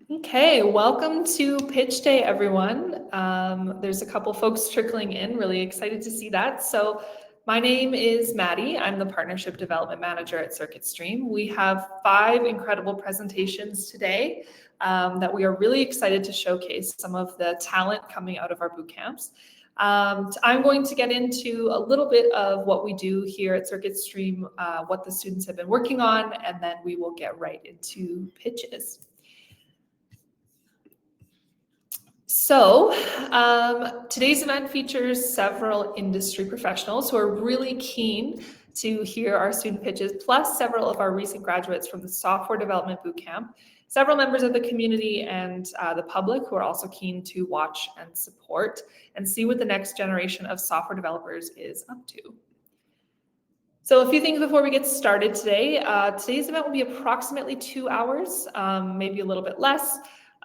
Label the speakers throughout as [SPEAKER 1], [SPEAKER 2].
[SPEAKER 1] Okay, welcome to Pitch Day, everyone. There's a couple folks trickling in, really excited to see that. So my name is Maddie. I'm the Partnership Development Manager at CircuitStream. We have 5 incredible presentations today that we are really excited to showcase some of the talent coming out of our boot camps. I'm going to get into a little bit of what we do here at CircuitStream, what the students have been working on, and then we will get right into pitches. So today's event features several industry professionals who are really keen to hear our student pitches, plus several of our recent graduates from the Software Development Bootcamp, several members of the community and the public who are also keen to watch and support and see what the next generation of software developers is up to. So a few things before we get started today. Today's event will be approximately 2 hours, maybe a little bit less.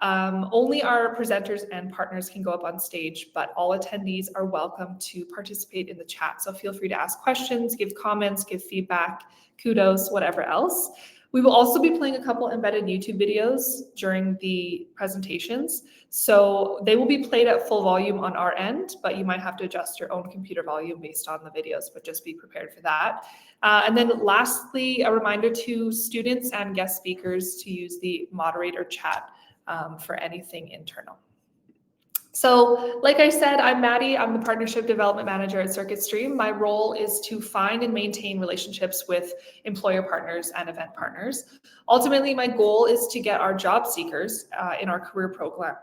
[SPEAKER 1] Only our presenters and partners can go up on stage, but all attendees are welcome to participate in the chat. So feel free to ask questions, give comments, give feedback, kudos, whatever else. We will also be playing a couple embedded YouTube videos during the presentations. So they will be played at full volume on our end, but you might have to adjust your own computer volume based on the videos, but just be prepared for that. And then lastly, a reminder to students and guest speakers to use the moderator chat for anything internal. So like I said, I'm Maddie. I'm the Partnership Development Manager at CircuitStream. My role is to find and maintain relationships with employer partners and event partners. Ultimately, my goal is to get our job seekers in our career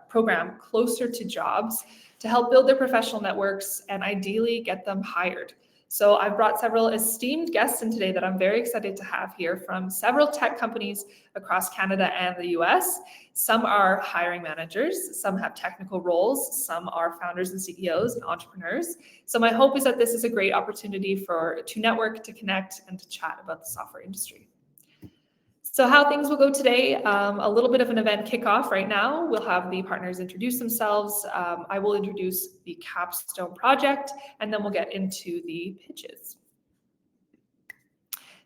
[SPEAKER 1] program closer to jobs to help build their professional networks and ideally get them hired. So I've brought several esteemed guests in today that I'm very excited to have here from several tech companies across Canada and the US. Some are hiring managers, some have technical roles, some are founders and CEOs and entrepreneurs. So my hope is that this is a great opportunity to network, to connect, and to chat about the software industry. So how things will go today, a little bit of an event kickoff right now. We'll have the partners introduce themselves. I will introduce the capstone project, and then we'll get into the pitches.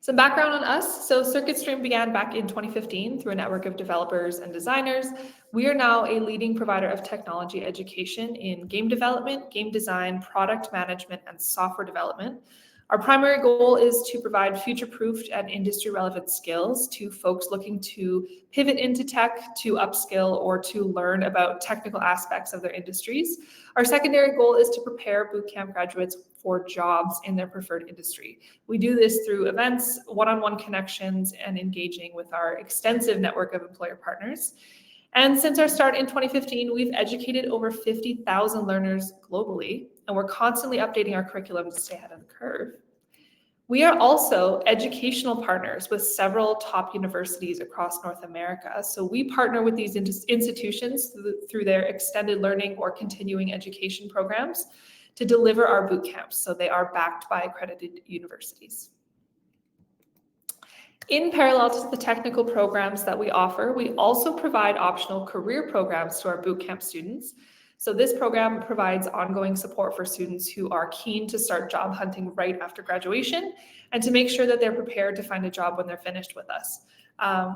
[SPEAKER 1] Some background on us. So CircuitStream began back in 2015 through a network of developers and designers. We are now a leading provider of technology education in game development, game design, product management, and software development. Our primary goal is to provide future-proofed and industry-relevant skills to folks looking to pivot into tech, to upskill, or to learn about technical aspects of their industries. Our secondary goal is to prepare bootcamp graduates for jobs in their preferred industry. We do this through events, one-on-one connections, and engaging with our extensive network of employer partners. And since our start in 2015, we've educated over 50,000 learners globally, and we're constantly updating our curriculum to stay ahead of the curve. We are also educational partners with several top universities across North America. So we partner with these institutions through their extended learning or continuing education programs to deliver our boot camps. So they are backed by accredited universities. In parallel to the technical programs that we offer, we also provide optional career programs to our bootcamp students. So this program provides ongoing support for students who are keen to start job hunting right after graduation and to make sure that they're prepared to find a job when they're finished with us.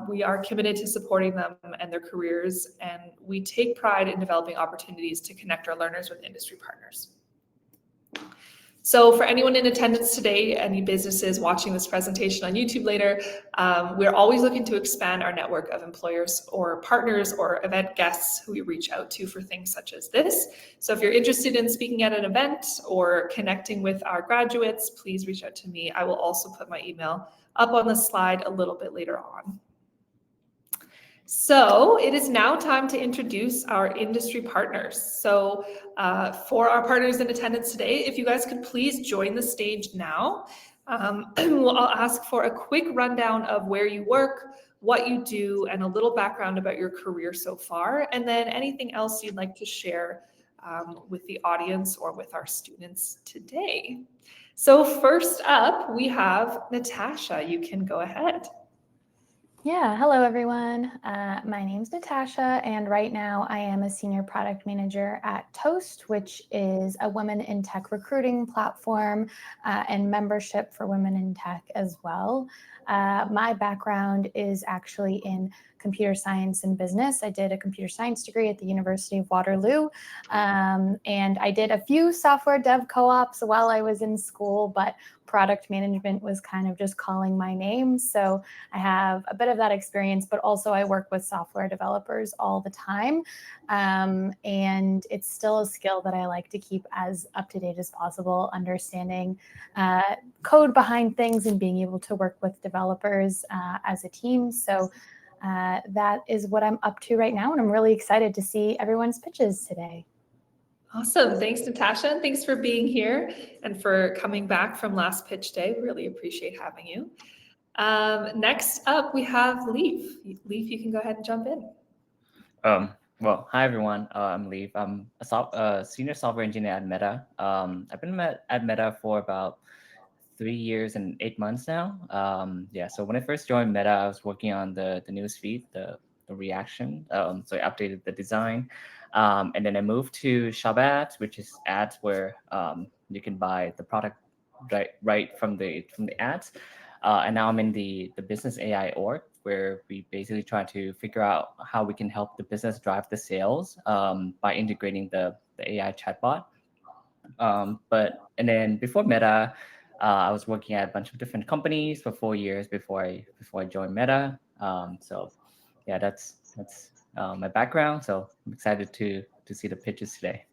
[SPEAKER 1] We are committed to supporting them and their careers, and we take pride in developing opportunities to connect our learners with industry partners. So for anyone in attendance today, any businesses watching this presentation on YouTube later, we're always looking to expand our network of employers or partners or event guests who we reach out to for things such as this. So if you're interested in speaking at an event or connecting with our graduates, please reach out to me. I will also put my email up on the slide a little bit later on. So it is now time to introduce our industry partners. So for our partners in attendance today, if you guys could please join the stage now. I'll ask for a quick rundown of where you work, what you do, and a little background about your career so far, and then anything else you'd like to share with the audience or with our students today. So first up, we have Natasha. You can go ahead.
[SPEAKER 2] Yeah, hello everyone. My name's Natasha, and right now I am a senior product manager at Toast, which is a women in tech recruiting platform and membership for women in tech as well. My background is actually in computer science and business. I did a computer science degree at the University of Waterloo, and I did a few software dev co-ops while I was in school, but product management was kind of just calling my name. So I have a bit of that experience, but also I work with software developers all the time. And it's still a skill that I like to keep as up to date as possible, understanding code behind things and being able to work with developers as a team. So that is what I'm up to right now. And I'm really excited to see everyone's pitches today.
[SPEAKER 1] Awesome. Thanks, Natasha. And thanks for being here and for coming back from last pitch day. Really appreciate having you. Next up, we have Leaf. Leaf, you can go ahead and jump in.
[SPEAKER 3] Well, hi everyone. I'm Leaf. I'm a senior software engineer at Meta. I've been at Meta for about 3 years and 8 months now. So when I first joined Meta, I was working on the news feed, the reaction. So I updated the design, and then I moved to Shop Ads, which is ads where you can buy the product right from the ads. And now I'm in the business AI org, where we basically try to figure out how we can help the business drive the sales by integrating the AI chatbot. And then before Meta, I was working at a bunch of different companies for 4 years before I joined Meta. So yeah, that's my background. So I'm excited to see the pitches today.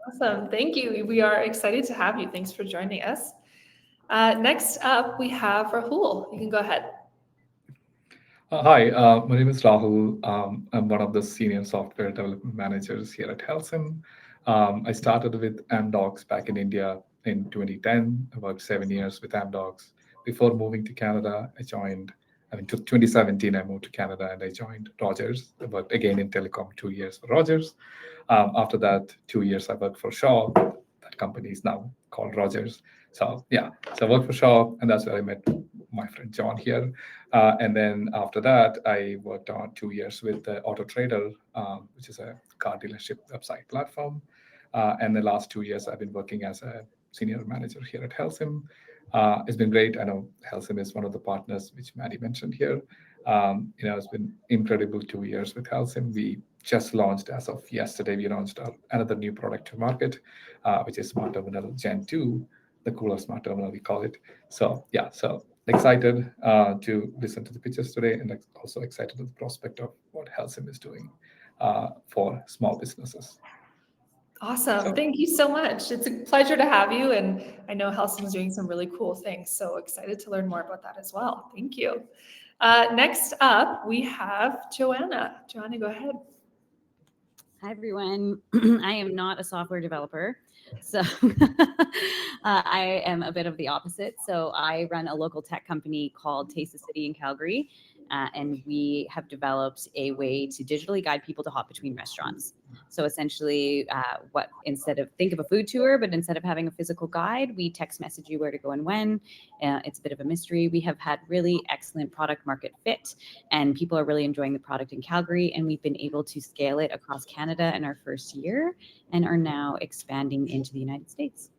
[SPEAKER 1] Awesome. Thank you. We are excited to have you. Thanks for joining us. Next up, we have Rahul. You can go ahead.
[SPEAKER 4] Hi, my name is Rahul. I'm one of the senior software development managers here at Helsim. I started with Amdocs back in India in 2010, about 7 years with Amdocs. Before moving to Canada, I 2017, I moved to Canada and I joined Rogers. I worked again in telecom, 2 years for Rogers. After that, 2 years I worked for Shaw. That company is now called Rogers. So I worked for Shaw, and that's where I met my friend John here. And then after that, I worked on 2 years with Auto Trader, which is a car dealership website platform. And the last 2 years, I've been working as a senior manager here at Helsim. It's been great. I know Helsim is one of the partners which Maddie mentioned here. It's been incredible 2 years with Helsim. We just launched, as of yesterday, we launched another new product to market, which is Smart Terminal Gen 2, the cooler smart terminal, we call it. So excited to listen to the pitches today, and also excited at the prospect of what Helsim is doing for small businesses.
[SPEAKER 1] Awesome. Thank you so much. It's a pleasure to have you. And I know Helsim is doing some really cool things. So excited to learn more about that as well. Thank you. Next up, we have Joanna. Joanna, go ahead.
[SPEAKER 5] Hi, everyone. I am not a software developer. So I am a bit of the opposite. So I run a local tech company called Taste the City in Calgary. And we have developed a way to digitally guide people to hop between restaurants. So essentially, think of a food tour, but instead of having a physical guide, we text message you where to go and when. It's a bit of a mystery. We have had really excellent product market fit, and people are really enjoying the product in Calgary. And we've been able to scale it across Canada in our first year and are now expanding into the United States.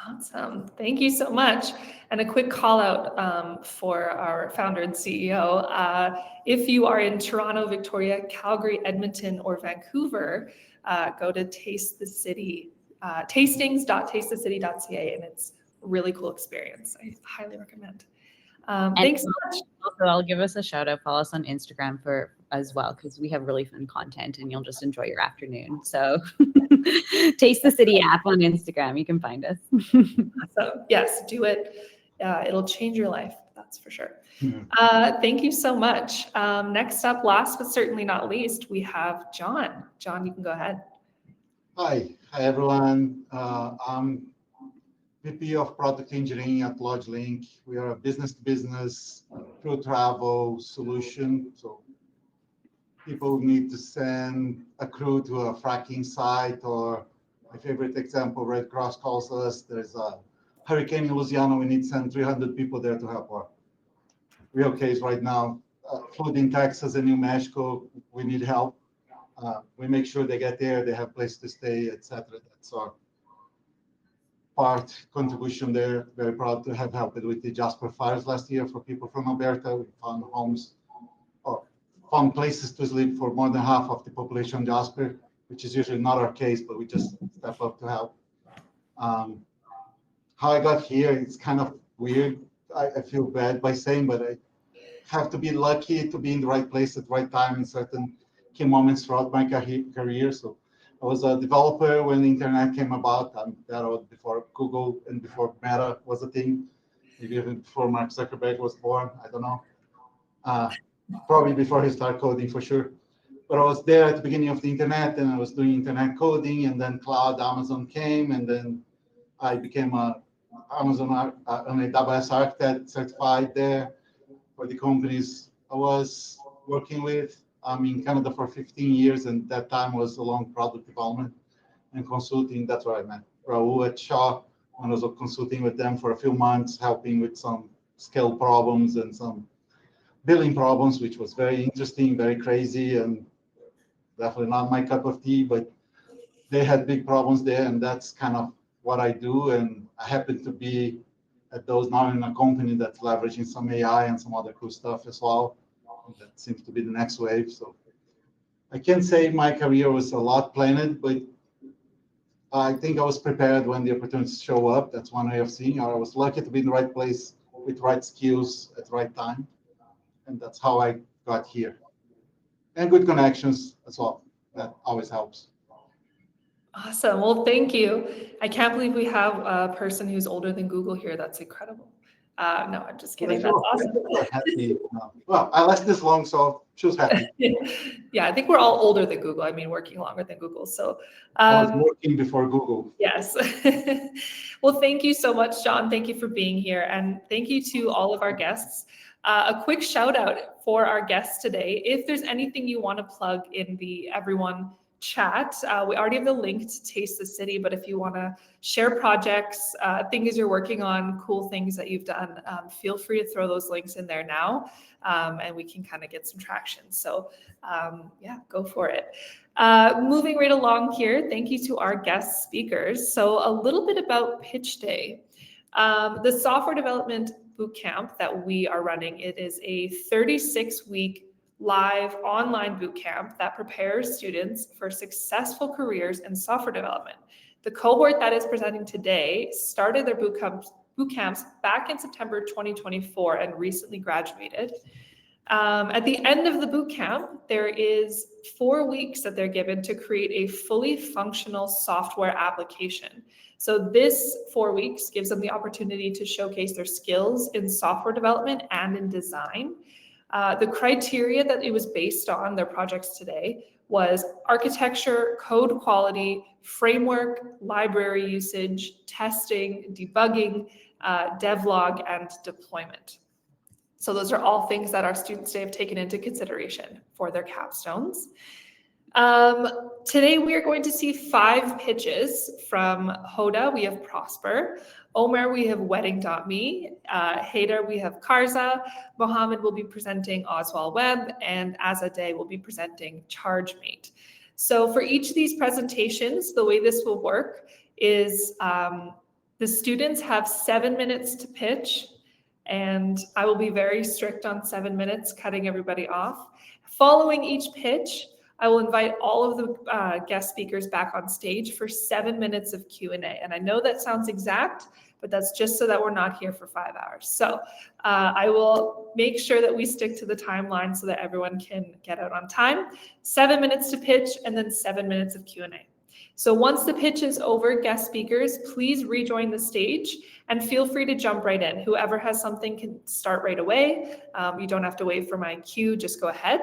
[SPEAKER 1] Awesome. Thank you so much. And a quick call out for our founder and CEO. If you are in Toronto, Victoria, Calgary, Edmonton, or Vancouver, go to Taste the City, tastings.tastethecity.ca, and it's a really cool experience. I highly recommend. Thanks so much.
[SPEAKER 5] Also, I'll give us a shout out. Follow us on Instagram as well, because we have really fun content and you'll just enjoy your afternoon. So Taste the City app on Instagram. You can find us.
[SPEAKER 1] So yes, do it. It'll change your life. That's for sure. Thank you so much. Next up, last but certainly not least, we have John. John, you can go ahead.
[SPEAKER 6] Hi everyone. I'm VP of Product Engineering at LodgeLink. We are a business-to-business crew travel solution. So people need to send a crew to a fracking site, or my favorite example, Red Cross calls us. There's a hurricane in Louisiana. We need to send 300 people there to help our real case right now. Flood in Texas and New Mexico, we need help. We make sure they get there, they have place to stay, etc. That's our part contribution there. Very proud to have helped with the Jasper fires last year for people from Alberta. We found homes or found places to sleep for more than half of the population of Jasper, which is usually not our case, but we just step up to help. How I got here, it's kind of weird. I feel bad by saying, but I have to be lucky to be in the right place at the right time in certain key moments throughout my career. So I was a developer when the internet came about. That was before Google and before Meta was a thing. Maybe even before Mark Zuckerberg was born. I don't know. Probably before he started coding for sure. But I was there at the beginning of the internet, and I was doing internet coding, and then cloud, Amazon came, and then I became an AWS architect certified there for the companies I was working with. I'm in Canada for 15 years, and that time was along product development and consulting. That's where I met Raul at Shaw. I was consulting with them for a few months, helping with some scale problems and some billing problems, which was very interesting, very crazy, and definitely not my cup of tea, but they had big problems there, and that's kind of what I do. And I happen to be at those now in a company that's leveraging some AI and some other cool stuff as well. That seems to be the next wave. So I can't say my career was a lot planned, but I think I was prepared when the opportunities show up. That's one way of seeing it. I was lucky to be in the right place with right skills at the right time. And that's how I got here. And good connections as well. That always helps.
[SPEAKER 1] Awesome. Well, thank you. I can't believe we have a person who's older than Google here. That's incredible. No, I'm just kidding. That's awesome.
[SPEAKER 6] Happy. Well, I lasted this long, so she was happy.
[SPEAKER 1] Yeah, I think we're all older than Google. I mean, working longer than Google. So
[SPEAKER 6] I was working before Google.
[SPEAKER 1] Yes. Well, thank you so much, John. Thank you for being here. And thank you to all of our guests. A quick shout out for our guests today. If there's anything you want to plug in the everyone chat, we already have the link to Taste the City, but if you want to share projects, things you're working on, cool things that you've done, feel free to throw those links in there now, and we can kind of get some traction. So yeah, go for it. Moving right along here, thank you to our guest speakers. So a little bit about Pitch Day. The software development bootcamp that we are running, it is a 36-week live online bootcamp that prepares students for successful careers in software development. The cohort that is presenting today started their bootcamps back in September 2024 and recently graduated. At the end of the bootcamp, there is 4 weeks that they're given to create a fully functional software application. So this 4 weeks gives them the opportunity to showcase their skills in software development and in design. The criteria that it was based on, their projects today, was architecture, code quality, framework, library usage, testing, debugging, devlog, and deployment. So those are all things that our students today have taken into consideration for their capstones. Today we are going to see 5 pitches from Hoda. We have Prosper. Omer, we have Wedding.me. Hader, we have Karza. Mohammed will be presenting Oswald Web, and Azadeh will be presenting ChargeMate. So for each of these presentations, the way this will work is the students have 7 minutes to pitch, and I will be very strict on 7 minutes, cutting everybody off. Following each pitch, I will invite all of the guest speakers back on stage for 7 minutes of Q&A. And I know that sounds exact, but that's just so that we're not here for 5 hours. So I will make sure that we stick to the timeline so that everyone can get out on time. 7 minutes to pitch and then 7 minutes of Q&A. So once the pitch is over, guest speakers, please rejoin the stage and feel free to jump right in. Whoever has something can start right away. You don't have to wait for my cue, just go ahead.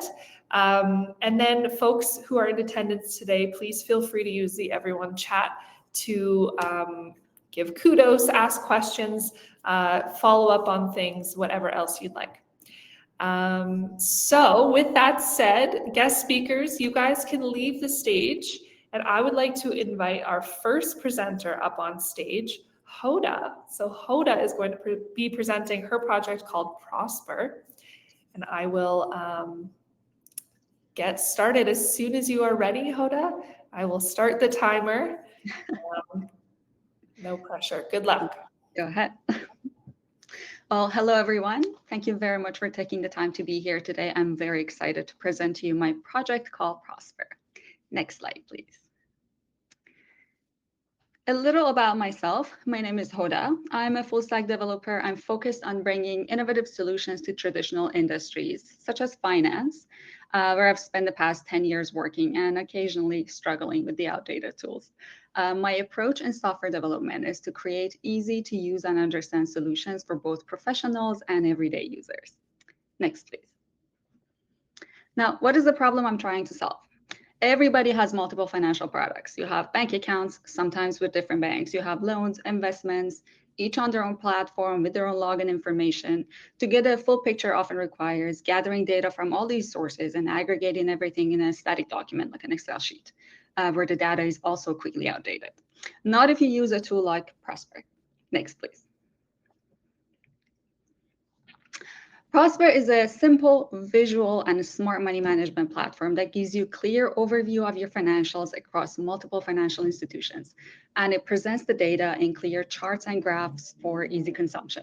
[SPEAKER 1] And then folks who are in attendance today, please feel free to use the everyone chat to give kudos, ask questions, follow up on things, whatever else you'd like. So with that said, guest speakers, you guys can leave the stage, and I would like to invite our first presenter up on stage, Hoda. So Hoda is going to be presenting her project called Prosper. And I will get started as soon as you are ready, Hoda. I will start the timer. No pressure. Good luck.
[SPEAKER 7] Go ahead. Well, hello, everyone. Thank you very much for taking the time to be here today. I'm very excited to present to you my project called Prosper. Next slide, please. A little about myself. My name is Hoda. I'm a full stack developer. I'm focused on bringing innovative solutions to traditional industries, such as finance, where I've spent the past 10 years working and occasionally struggling with the outdated tools. My approach in software development is to create easy to use and understand solutions for both professionals and everyday users. Next, please. Now, what is the problem I'm trying to solve? Everybody has multiple financial products. You have bank accounts, sometimes with different banks. You have loans, investments, each on their own platform with their own login information. To get a full picture often requires gathering data from all these sources and aggregating everything in a static document like an Excel sheet, where the data is also quickly outdated. Not if you use a tool like Prosper. Next, please. Prosper is a simple, visual, and smart money management platform that gives you a clear overview of your financials across multiple financial institutions, and it presents the data in clear charts and graphs for easy consumption.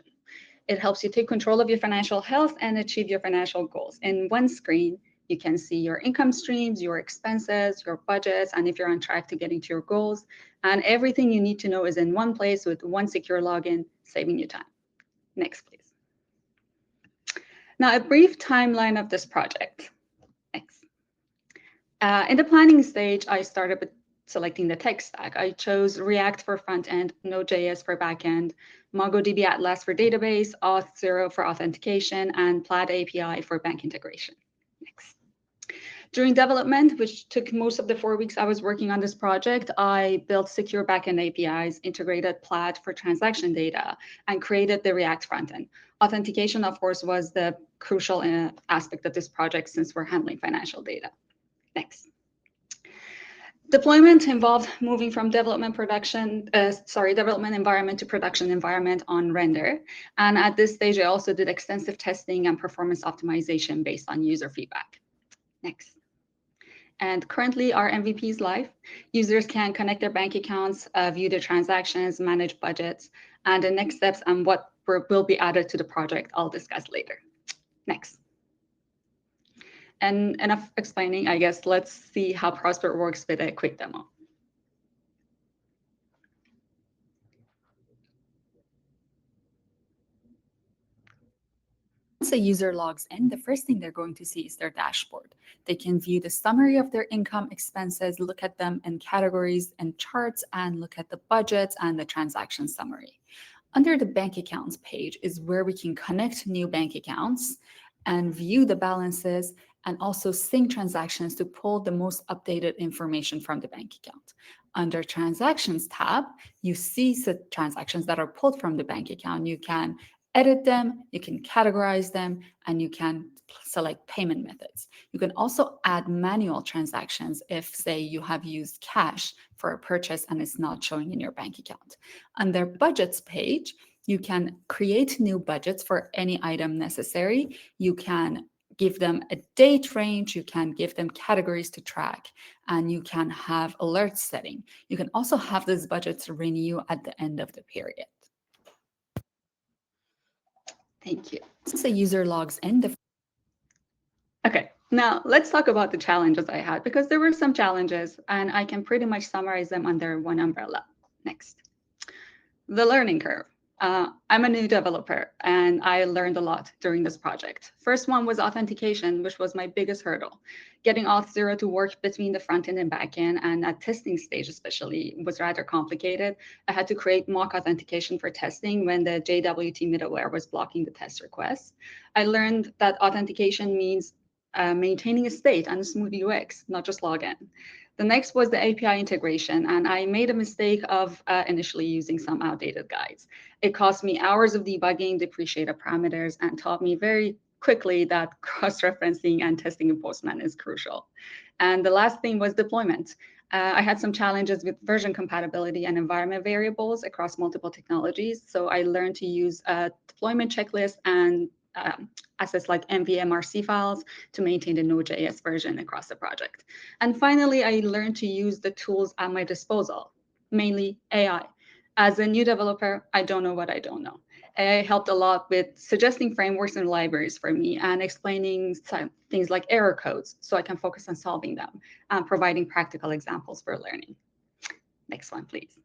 [SPEAKER 7] It helps you take control of your financial health and achieve your financial goals. In one screen, you can see your income streams, your expenses, your budgets, and if you're on track to getting to your goals. And everything you need to know is in one place with one secure login, saving you time. Next, please. Now, a brief timeline of this project. Next. In the planning stage, I started with selecting the tech stack. I chose React for front end, Node.js for back end, MongoDB Atlas for database, Auth0 for authentication, and Plaid API for bank integration. Next. During development, which took most of the 4 weeks I was working on this project, I built secure backend APIs, integrated Plaid for transaction data, and created the React frontend. Authentication, of course, was the crucial aspect of this project since we're handling financial data. Next. Deployment involved moving from development environment to production environment on render. And at this stage, I also did extensive testing and performance optimization based on user feedback. Next. And currently our MVP is live. Users can connect their bank accounts, view their transactions, manage budgets, and the next steps and what will be added to the project I'll discuss later. Next. And enough explaining, I guess, let's see how Prosper works with a quick demo. Once a user logs in, the first thing they're going to see is their dashboard. They can view the summary of their income, expenses, look at them in categories and charts, and look at the budgets and the transaction summary. Under the bank accounts page is where we can connect new bank accounts and view the balances and also sync transactions to pull the most updated information from the bank account. Under Transactions tab, you see the transactions that are pulled from the bank account. You can edit them, you can categorize them, and you can select payment methods. You can also add manual transactions if, say, you have used cash for a purchase and it's not showing in your bank account. Under Budgets page, you can create new budgets for any item necessary. You can give them a date range, you can give them categories to track, and you can have alert setting. You can also have these budgets renew at the end of the period. Thank you. Since the user logs in, okay, now let's talk about the challenges I had, because there were some challenges and I can pretty much summarize them under one umbrella. Next. The learning curve. I'm a new developer and I learned a lot during this project. First one was authentication, which was my biggest hurdle. Getting Auth0 to work between the front end and back end, and at testing stage especially, was rather complicated. I had to create mock authentication for testing when the JWT middleware was blocking the test requests. I learned that authentication means maintaining a state and a smooth UX, not just login. The next was the API integration, and I made a mistake of initially using some outdated guides. It cost me hours of debugging, depreciated parameters, and taught me very quickly that cross-referencing and testing in Postman is crucial. And the last thing was deployment. I had some challenges with version compatibility and environment variables across multiple technologies. So I learned to use a deployment checklist and assets like MV-MRC files to maintain the Node.js version across the project. And finally, I learned to use the tools at my disposal, mainly AI. As a new developer, I don't know what I don't know. AI helped a lot with suggesting frameworks and libraries for me and explaining things like error codes so I can focus on solving them and providing practical examples for learning. Next one, please.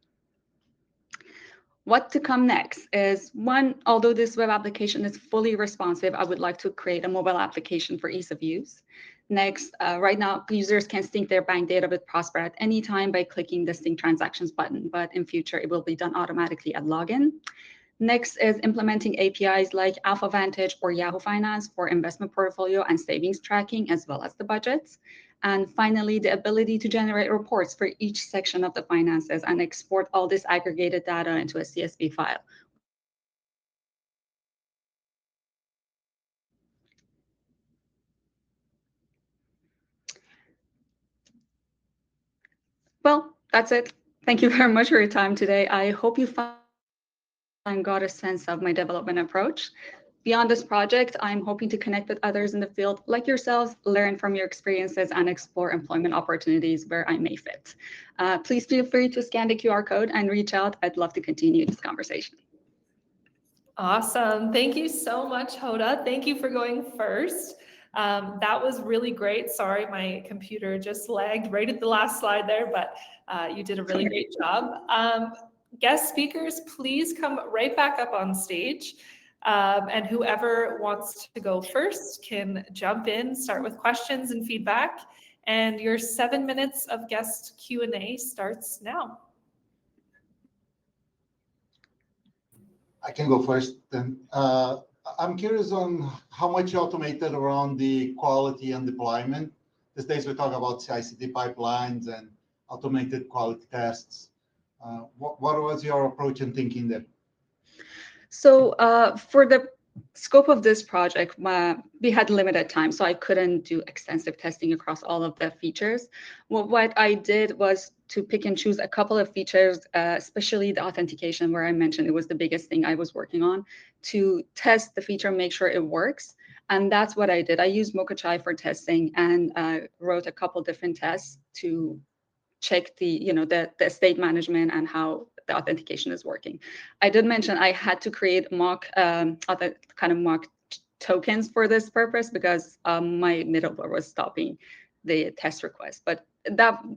[SPEAKER 7] What to come next is one, although this web application is fully responsive, I would like to create a mobile application for ease of use. Next, right now, users can sync their bank data with Prosper at any time by clicking the Sync Transactions button, but in future, it will be done automatically at login. Next is implementing APIs like AlphaVantage or Yahoo Finance for investment portfolio and savings tracking, as well as the budgets. And finally, the ability to generate reports for each section of the finances and export all this aggregated data into a CSV file. Well, that's it. Thank you very much for your time today. I hope you found and got a sense of my development approach. Beyond this project, I'm hoping to connect with others in the field like yourselves, learn from your experiences, and explore employment opportunities where I may fit. Please feel free to scan the QR code and reach out. I'd love to continue this conversation.
[SPEAKER 1] Awesome. Thank you so much, Hoda. Thank you for going first. That was really great. Sorry, my computer just lagged right at the last slide there, but you did a really great job. Guest speakers, please come right back up on stage. And whoever wants to go first can jump in, start with questions and feedback. And your 7 minutes of guest Q&A starts now.
[SPEAKER 6] I can go first then. I'm curious on how much you automated around the quality and deployment. These days we talk about CI/CD pipelines and automated quality tests. What was your approach and thinking there?
[SPEAKER 7] So for the scope of this project, we had limited time, so I couldn't do extensive testing across all of the features. Well, what I did was to pick and choose a couple of features, especially the authentication, where I mentioned it was the biggest thing I was working on, to test the feature, make sure it works. And that's what I did. I used Mocha for testing and wrote a couple different tests to check the state management and how the authentication is working. I did mention I had to create mock tokens for this purpose because my middleware was stopping the test request. But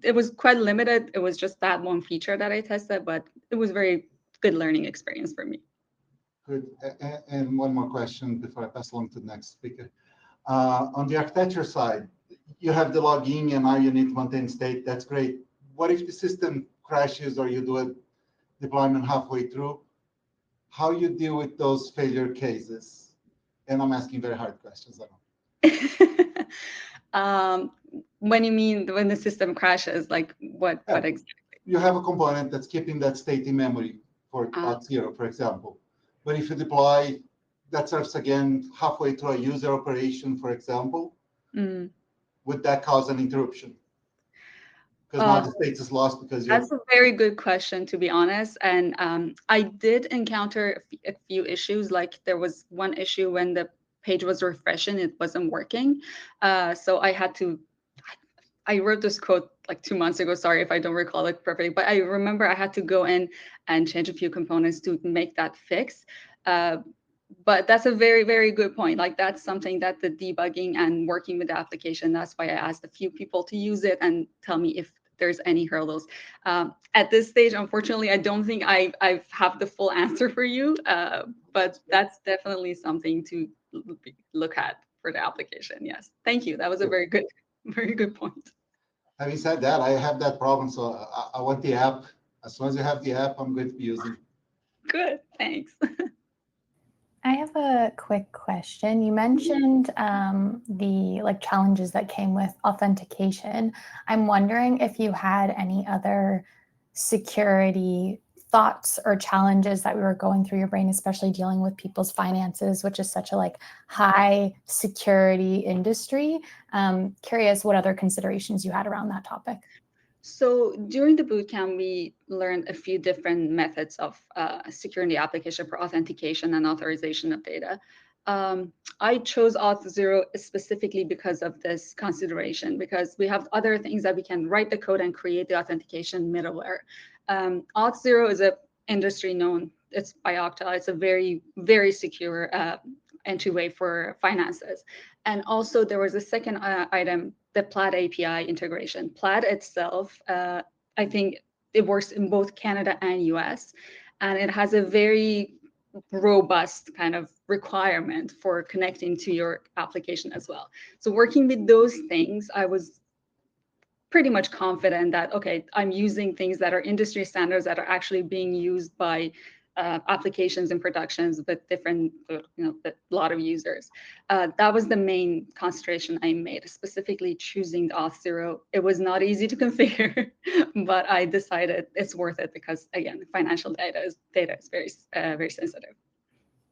[SPEAKER 7] it was quite limited. It was just that one feature that I tested, but it was very good learning experience for me.
[SPEAKER 6] Good. And one more question before I pass along to the next speaker. On the architecture side, you have the login and now you need to maintain state. That's great. What if the system crashes or you do a deployment halfway through? How you deal with those failure cases? And I'm asking very hard questions.
[SPEAKER 7] When you mean when the system crashes, like what exactly?
[SPEAKER 6] You have a component that's keeping that state in memory for .0, for example. But if you deploy, that serves again halfway through a user operation, for example, would that cause an interruption? Because now the state is lost because
[SPEAKER 7] that's a very good question, to be honest. And I did encounter a few issues. Like there was one issue when the page was refreshing, it wasn't working. So I wrote this code like 2 months ago. Sorry if I don't recall it perfectly, but I remember I had to go in and change a few components to make that fix. But that's a very, very good point. Like that's something that the debugging and working with the application, that's why I asked a few people to use it and tell me if there's any hurdles. At this stage, unfortunately, I don't think I have the full answer for you, but that's definitely something to look at for the application. Yes, thank you. That was a very good point.
[SPEAKER 6] Having said that, I have that problem, so I want the app. As soon as you have the app, I'm going to be using it.
[SPEAKER 7] Good, thanks.
[SPEAKER 2] I have a quick question. You mentioned the challenges that came with authentication. I'm wondering if you had any other security thoughts or challenges that we were going through your brain, especially dealing with people's finances, which is such a high security industry. Curious what other considerations you had around that topic.
[SPEAKER 7] So during the bootcamp, we learned a few different methods of securing the application for authentication and authorization of data. I chose Auth0 specifically because of this consideration, because we have other things that we can write the code and create the authentication middleware. Auth0 is a industry known, it's by Okta, it's a very, very secure entryway for finances. And also there was a second item, the Plaid API integration. Plaid itself, I think it works in both Canada and US, and it has a very robust kind of requirement for connecting to your application as well. So working with those things, I was pretty much confident that, okay, I'm using things that are industry standards that are actually being used by applications and productions with different, a lot of users. That was the main concentration I made, specifically choosing the Auth0. It was not easy to configure, but I decided it's worth it because, again, financial data is very, very sensitive.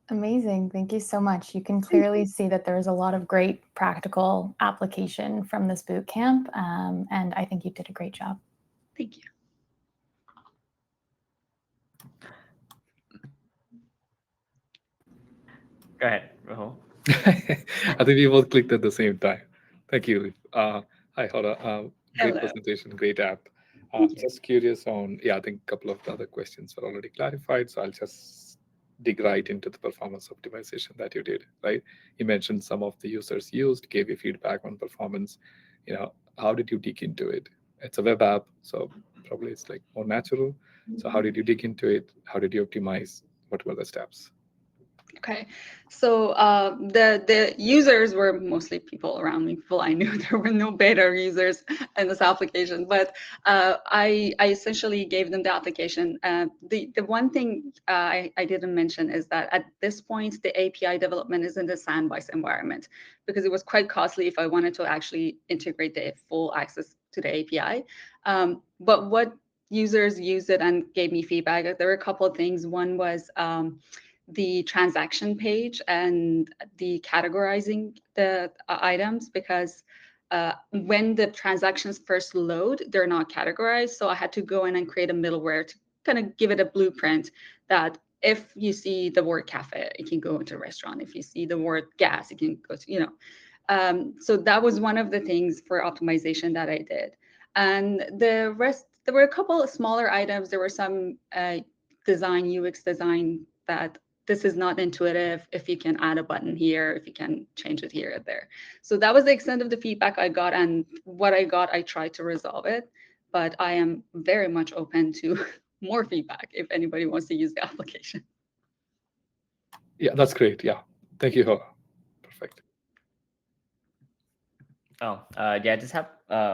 [SPEAKER 2] Amazing. Thank you so much. You can clearly see that there's a lot of great practical application from this boot camp, and I think you did a great job.
[SPEAKER 7] Thank you.
[SPEAKER 3] Go ahead, Rahul.
[SPEAKER 4] I think we both clicked at the same time. Thank you. Hi, Hoda. Great
[SPEAKER 7] Hello.
[SPEAKER 4] presentation, great app.
[SPEAKER 7] Thank you.
[SPEAKER 4] Just curious on, I think a couple of the other questions were already clarified, so I'll just dig right into the performance optimization that you did, right? You mentioned some of the users used, gave you feedback on performance. How did you dig into it? It's a web app, so probably it's like more natural. So how did you dig into it? How did you optimize? What were the steps?
[SPEAKER 7] Okay, so the users were mostly people around me, people I knew. There were no beta users in this application, but I essentially gave them the application. The one thing I didn't mention is that at this point, the API development is in the sandbox environment, because it was quite costly if I wanted to actually integrate the full access to the API. But what users used it and gave me feedback, there were a couple of things. One was the transaction page and the categorizing the items, because when the transactions first load, they're not categorized. So I had to go in and create a middleware to kind of give it a blueprint that if you see the word cafe, it can go into restaurant. If you see the word gas, it can go to, so that was one of the things for optimization that I did. And the rest, there were a couple of smaller items. There were some UX design that this is not intuitive, if you can add a button here, if you can change it here or there. So that was the extent of the feedback I got, and what I got, I tried to resolve it, but I am very much open to more feedback if anybody wants to use the application.
[SPEAKER 4] Yeah, that's great. Yeah, thank you, Hoda. Perfect.
[SPEAKER 3] I just have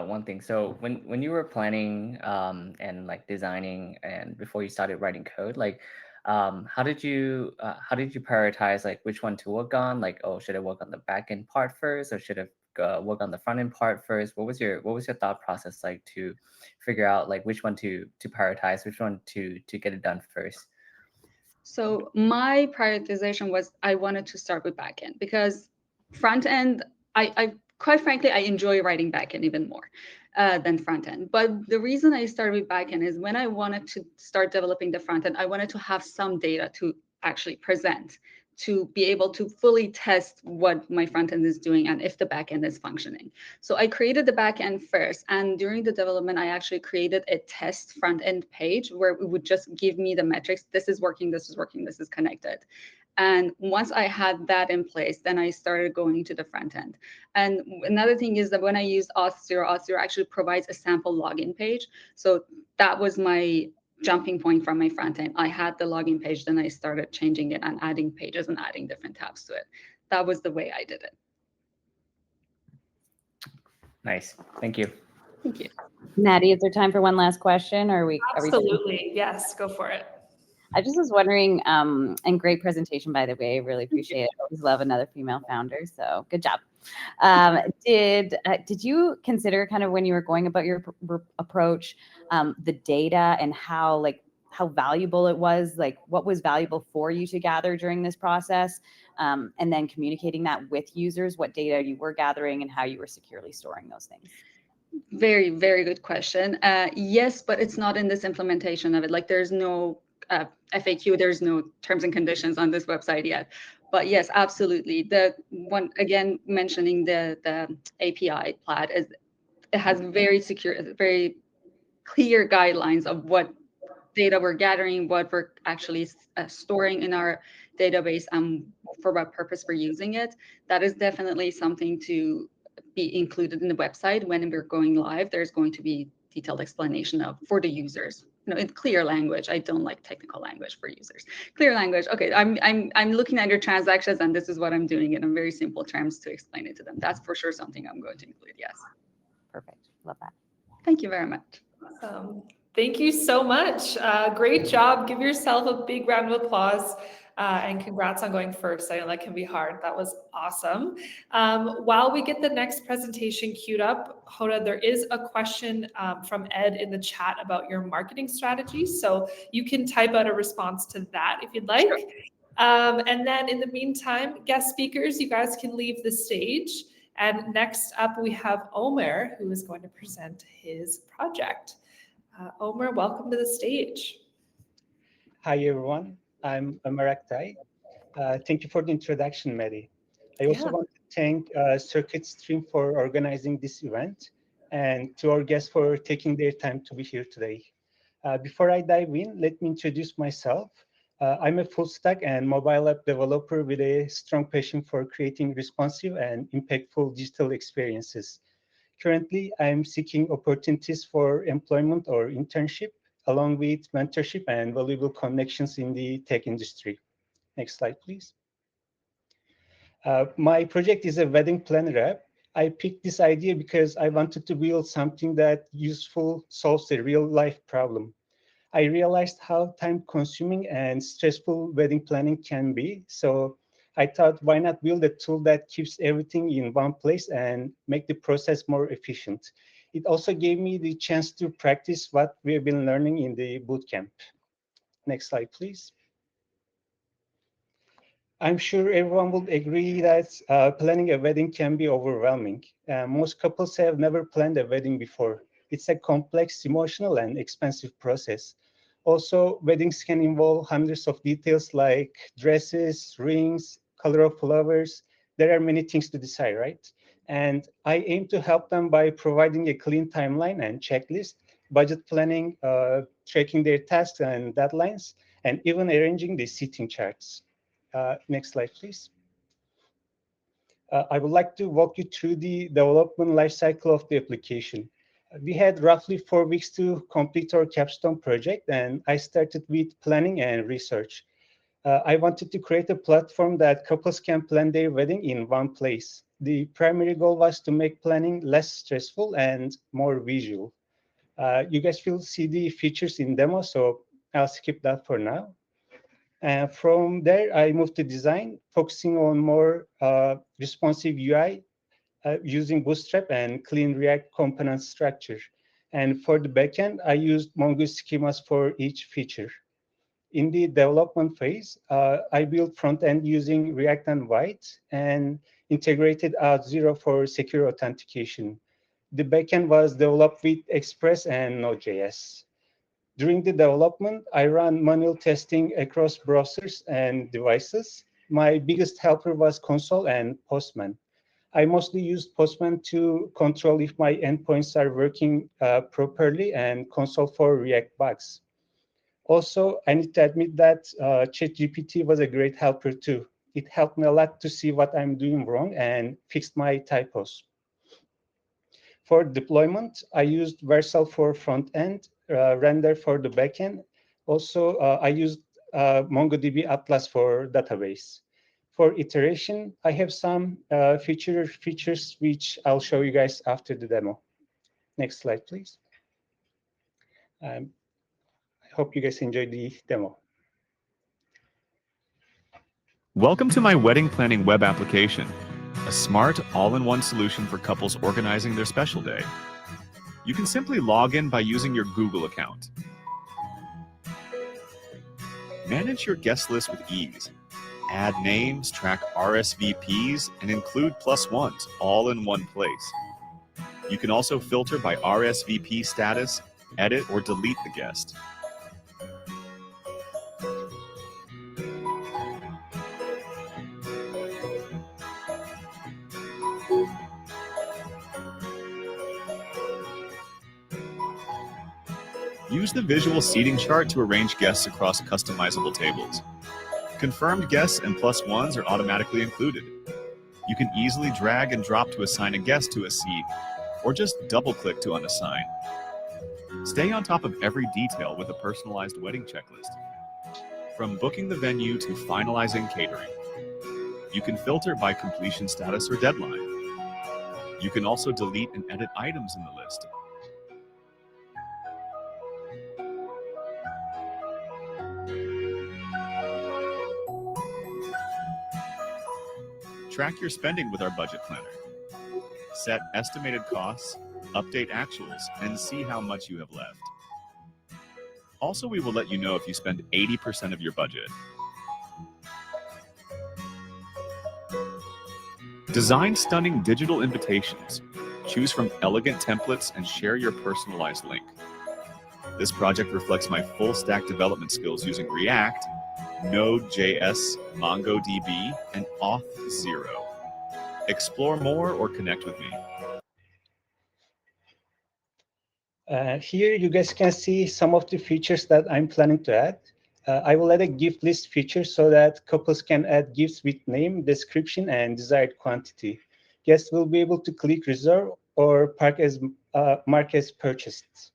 [SPEAKER 3] one thing. So when you were planning and like designing and before you started writing code, like how did you prioritize like which one to work on? Like, oh, should I work on the back end part first, or should I work on the front end part first? What was your thought process like to figure out like which one to prioritize, which one to get it done first?
[SPEAKER 7] So my prioritization was I wanted to start with backend, because front end, I quite frankly, I enjoy writing backend even more than front end. But the reason I started with backend is when I wanted to start developing the front end, I wanted to have some data to actually present, to be able to fully test what my front end is doing and if the back end is functioning. So I created the back end first, and during the development, I actually created a test front end page where it would just give me the metrics. This is working, this is working, this is connected. And once I had that in place, then I started going to the front end. And another thing is that when I used Auth0, Auth0 actually provides a sample login page. So that was my jumping point from my front end. I had the login page, then I started changing it and adding pages and adding different tabs to it. That was the way I did it.
[SPEAKER 3] Nice. Thank you.
[SPEAKER 7] Thank you.
[SPEAKER 5] Maddie, is there time for one last question? Or are we
[SPEAKER 1] Absolutely. Yes, go for it.
[SPEAKER 5] I just was wondering, and great presentation, by the way. I really appreciate it. I always love another female founder, so good job. Did you consider kind of when you were going about your approach, the data and how valuable it was, like what was valuable for you to gather during this process, and then communicating that with users, what data you were gathering and how you were securely storing those things?
[SPEAKER 7] Very, very good question. Yes, but it's not in this implementation of it. Like there's no FAQ, there's no terms and conditions on this website yet. But yes, absolutely. The one, again, mentioning the API Plaid, is it has very secure, very clear guidelines of what data we're gathering, what we're actually storing in our database, and for what purpose we're using it. That is definitely something to be included in the website. When we're going live, there's going to be detailed explanation of for the users, in clear language. I don't like technical language for users. Clear language. Okay, I'm looking at your transactions, and this is what I'm doing in very simple terms to explain it to them. That's for sure something I'm going to include. Yes.
[SPEAKER 5] Perfect. Love that.
[SPEAKER 7] Thank you very much.
[SPEAKER 1] Thank you so much. Great job. Give yourself a big round of applause. And congrats on going first. I know that can be hard. That was awesome. While we get the next presentation queued up, Hoda, there is a question from Ed in the chat about your marketing strategy. So you can type out a response to that if you'd like. Sure. And then in the meantime, guest speakers, you guys can leave the stage. And next up, we have Omer, who is going to present his project. Omer, welcome to the stage.
[SPEAKER 8] Hi, everyone. I'm Omer Aktay. Thank you for the introduction, Maddie. I also want to thank Circuit Stream for organizing this event and to our guests for taking their time to be here today. Before I dive in, let me introduce myself. I'm a full stack and mobile app developer with a strong passion for creating responsive and impactful digital experiences. Currently, I'm seeking opportunities for employment or internship, along with mentorship and valuable connections in the tech industry. Next slide, please. My project is a wedding planner app. I picked this idea because I wanted to build something that useful solves a real-life problem. I realized how time-consuming and stressful wedding planning can be, so I thought, why not build a tool that keeps everything in one place and make the process more efficient? It also gave me the chance to practice what we've been learning in the bootcamp. Next slide, please. I'm sure everyone would agree that planning a wedding can be overwhelming. Most couples have never planned a wedding before. It's a complex, emotional, and expensive process. Also, weddings can involve hundreds of details like dresses, rings, color of flowers. There are many things to decide, right? And I aim to help them by providing a clean timeline and checklist, budget planning, tracking their tasks and deadlines, and even arranging the seating charts. Next slide, please. I would like to walk you through the development lifecycle of the application. We had roughly 4 weeks to complete our capstone project, and I started with planning and research. I wanted to create a platform that couples can plan their wedding in one place. The primary goal was to make planning less stressful and more visual. You guys will see the features in demo, so I'll skip that for now. And from there, I moved to design, focusing on more responsive UI, using Bootstrap and clean React component structure. And for the backend, I used Mongoose schemas for each feature. In the development phase, I built front-end using React and Vite and integrated Auth0 for secure authentication. The backend was developed with Express and Node.js. During the development, I ran manual testing across browsers and devices. My biggest helper was Console and Postman. I mostly used Postman to control if my endpoints are working properly, and Console for React bugs. Also, I need to admit that ChatGPT was a great helper too. It helped me a lot to see what I'm doing wrong and fixed my typos. For deployment, I used Vercel for front end, Render for the backend. Also, I used MongoDB Atlas for database. For iteration, I have some features which I'll show you guys after the demo. Next slide, please. I hope you guys enjoyed the demo.
[SPEAKER 9] Welcome to my wedding planning web application, a smart, all-in-one solution for couples organizing their special day. You can simply log in by using your Google account. Manage your guest list with ease. Add names, track RSVPs, and include +1s all in one place. You can also filter by RSVP status, edit or delete the guest. Use the visual seating chart to arrange guests across customizable tables. Confirmed guests and plus ones are automatically included. You can easily drag and drop to assign a guest to a seat, or just double-click to unassign. Stay on top of every detail with a personalized wedding checklist. From booking the venue to finalizing catering. You can filter by completion status or deadline. You can also delete and edit items in the list. Track your spending with our budget planner. Set estimated costs, update actuals, and see how much you have left. Also, we will let you know if you spend 80% of your budget. Design stunning digital invitations. Choose from elegant templates and share your personalized link. This project reflects my full stack development skills using React, Node.js, MongoDB, and Auth0. Explore more or connect with me.
[SPEAKER 8] Here you guys can see some of the features that I'm planning to add. I will add a gift list feature so that couples can add gifts with name, description, and desired quantity. Guests will be able to click reserve or mark as purchased.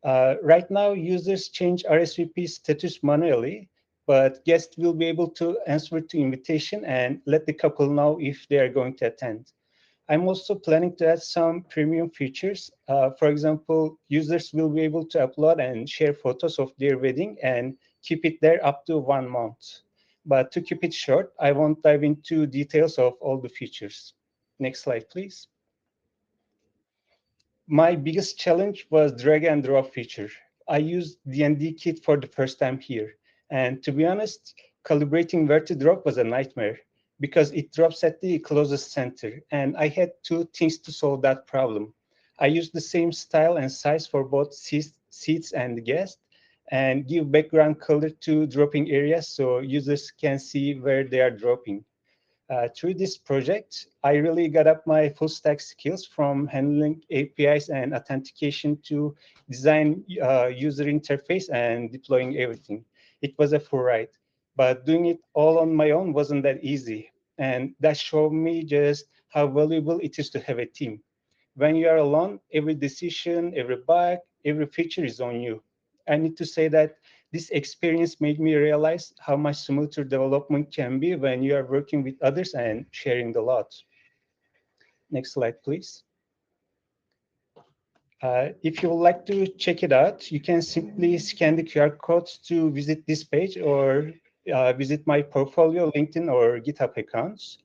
[SPEAKER 8] Right now, users change RSVP status manually, but guests will be able to answer to invitation and let the couple know if they are going to attend. I'm also planning to add some premium features. For example, users will be able to upload and share photos of their wedding and keep it there up to 1 month. But to keep it short, I won't dive into details of all the features. Next slide, please. My biggest challenge was drag and drop feature. I used D&D Kit for the first time here. And to be honest, calibrating where to drop was a nightmare because it drops at the closest center. And I had 2 things to solve that problem. I used the same style and size for both seats and the guest and give background color to dropping areas so users can see where they are dropping. Through this project, I really got up my full stack skills from handling APIs and authentication to design user interface and deploying everything. It was a full ride, but doing it all on my own wasn't that easy. And that showed me just how valuable it is to have a team. When you are alone, every decision, every bug, every feature is on you. I need to say that this experience made me realize how much smoother development can be when you are working with others and sharing the load. Next slide, please. If you would like to check it out, you can simply scan the QR codes to visit this page or visit my portfolio, LinkedIn, or GitHub accounts.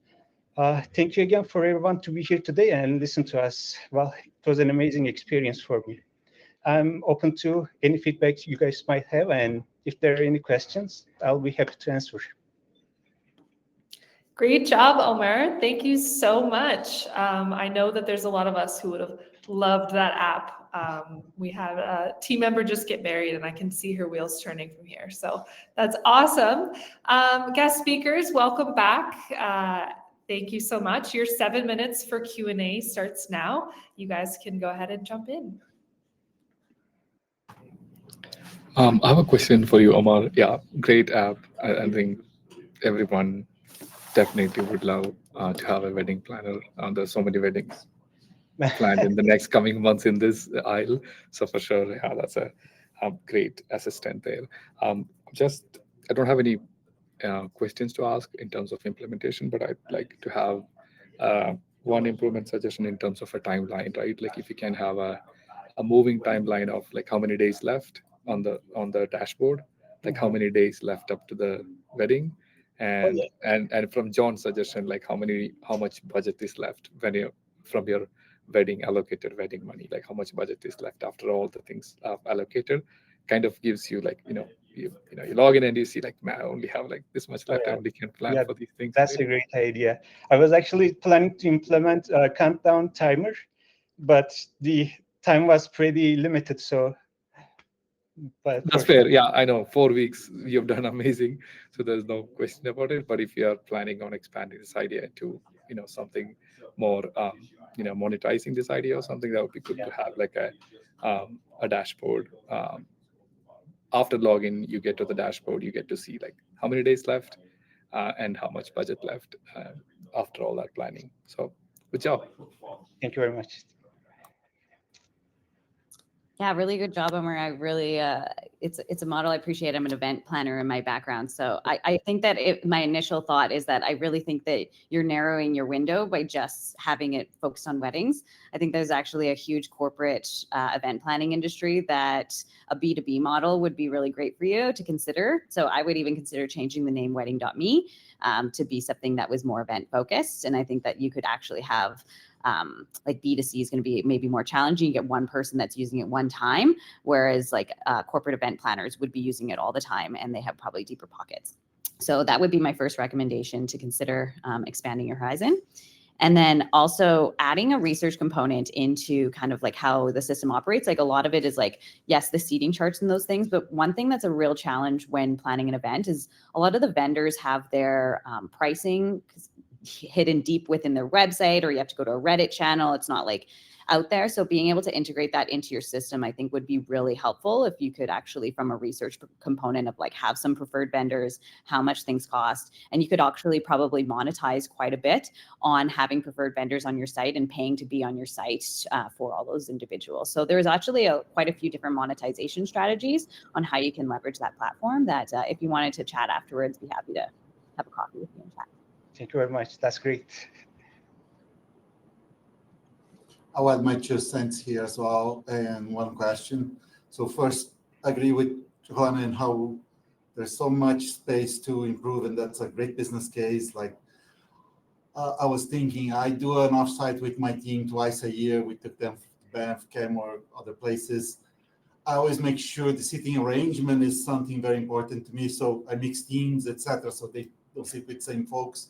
[SPEAKER 8] Thank you again for everyone to be here today and listen to us. Well, it was an amazing experience for me. I'm open to any feedback you guys might have, and if there are any questions, I'll be happy to answer.
[SPEAKER 1] Great job, Omer. Thank you so much. I know that there's a lot of us who would have loved that app. We had a team member just get married, and I can see her wheels turning from here. So that's awesome. Guest speakers, welcome back. Thank you so much. Your 7 minutes for Q&A starts now. You guys can go ahead and jump in.
[SPEAKER 4] I have a question for you, Omar. Yeah, great app. I think everyone definitely would love to have a wedding planner. There's so many weddings planned in the next coming months in this aisle. So for sure, yeah, that's a great assistant there. I don't have any questions to ask in terms of implementation, but I'd like to have one improvement suggestion in terms of a timeline, right? Like if you can have a moving timeline of like how many days left on the dashboard, like how many days left up to the wedding, and from John's suggestion, like how much budget is left when you from your allocated wedding money, like how much budget is left after all the things allocated, kind of gives you like you log in and you see like, man, I only have like this much left. I only can plan for these things.
[SPEAKER 8] That's a great idea. I was actually planning to implement a countdown timer but the time was pretty limited. So, but
[SPEAKER 4] That's
[SPEAKER 8] for sure.
[SPEAKER 4] fair. Yeah, I know. 4 weeks, you've done amazing. So there's no question about it. But if you are planning on expanding this idea to, something more, monetizing this idea or something, that would be good to have like a dashboard. After login, you get to the dashboard, you get to see like how many days left and how much budget left after all that planning. So good job.
[SPEAKER 8] Thank you very much.
[SPEAKER 5] Yeah, really good job, Omar. I really, it's a model I appreciate. I'm an event planner in my background. So I think that my initial thought is that I really think that you're narrowing your window by just having it focused on weddings. I think there's actually a huge corporate event planning industry that a B2B model would be really great for you to consider. So I would even consider changing the name wedding.me to be something that was more event focused. And I think that you could actually have like B2C is going to be maybe more challenging. You get one person that's using it one time, whereas like corporate event planners would be using it all the time and they have probably deeper pockets. So that would be my first recommendation to consider expanding your horizon. And then also adding a research component into kind of like how the system operates. Like a lot of it is like, yes, the seating charts and those things. But one thing that's a real challenge when planning an event is a lot of the vendors have their pricing hidden deep within their website, or you have to go to a Reddit channel. It's not like out there. So being able to integrate that into your system, I think would be really helpful if you could actually, from a research component of like have some preferred vendors, how much things cost, and you could actually probably monetize quite a bit on having preferred vendors on your site and paying to be on your site for all those individuals. So there's actually quite a few different monetization strategies on how you can leverage that platform that if you wanted to chat afterwards, be happy to have a coffee with you and chat.
[SPEAKER 8] Thank you very much. That's great.
[SPEAKER 6] I'll add my 2 cents here as well, and one question. So first, I agree with Johanna and how there's so much space to improve, and that's a great business case. Like I was thinking, I do an offsite with my team twice a year. We took them to Banff, Canmore, other places. I always make sure the seating arrangement is something very important to me. So I mix teams, etc., so they don't sit with the same folks.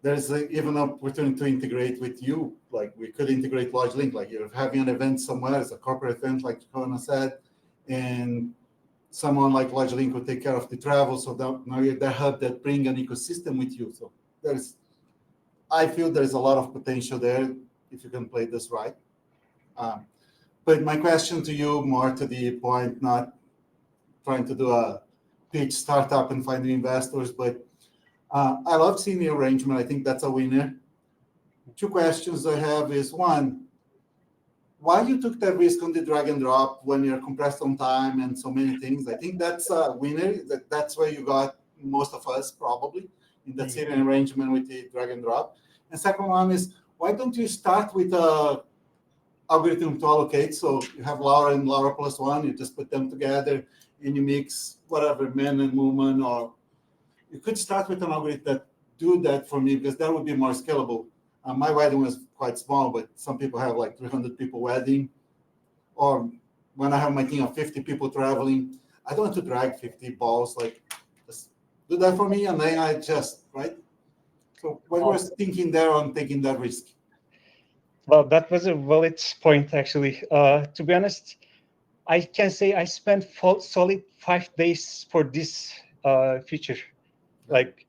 [SPEAKER 6] There's even an opportunity to integrate with you. Like we could integrate LodgeLink, like you're having an event somewhere, it's a corporate event, like Johanna said, and someone like LodgeLink will take care of the travel. So now you're the hub that bring an ecosystem with you. So I feel there's a lot of potential there if you can play this right. But my question to you, more to the point, not trying to do a pitch startup and finding investors, but I love seeing the arrangement. I think that's a winner. 2 questions I have is, one, why you took that risk on the drag and drop when you're compressed on time and so many things? I think that's a winner. That's where you got most of us probably in that same arrangement with the drag and drop. And second one is, why don't you start with a algorithm to allocate? So you have Laura and Laura plus 1, you just put them together and you mix whatever, men and women, or you could start with an algorithm that do that for me, because that would be more scalable. My wedding was quite small, but some people have like 300 people wedding. Or when I have my team of 50 people traveling, I don't want to drag 50 balls. Like, just do that for me and then I adjust, right? So what was thinking there on taking that risk?
[SPEAKER 8] Well, that was a valid point, actually. To be honest, I can say I spent solid 5 days for this feature. Like,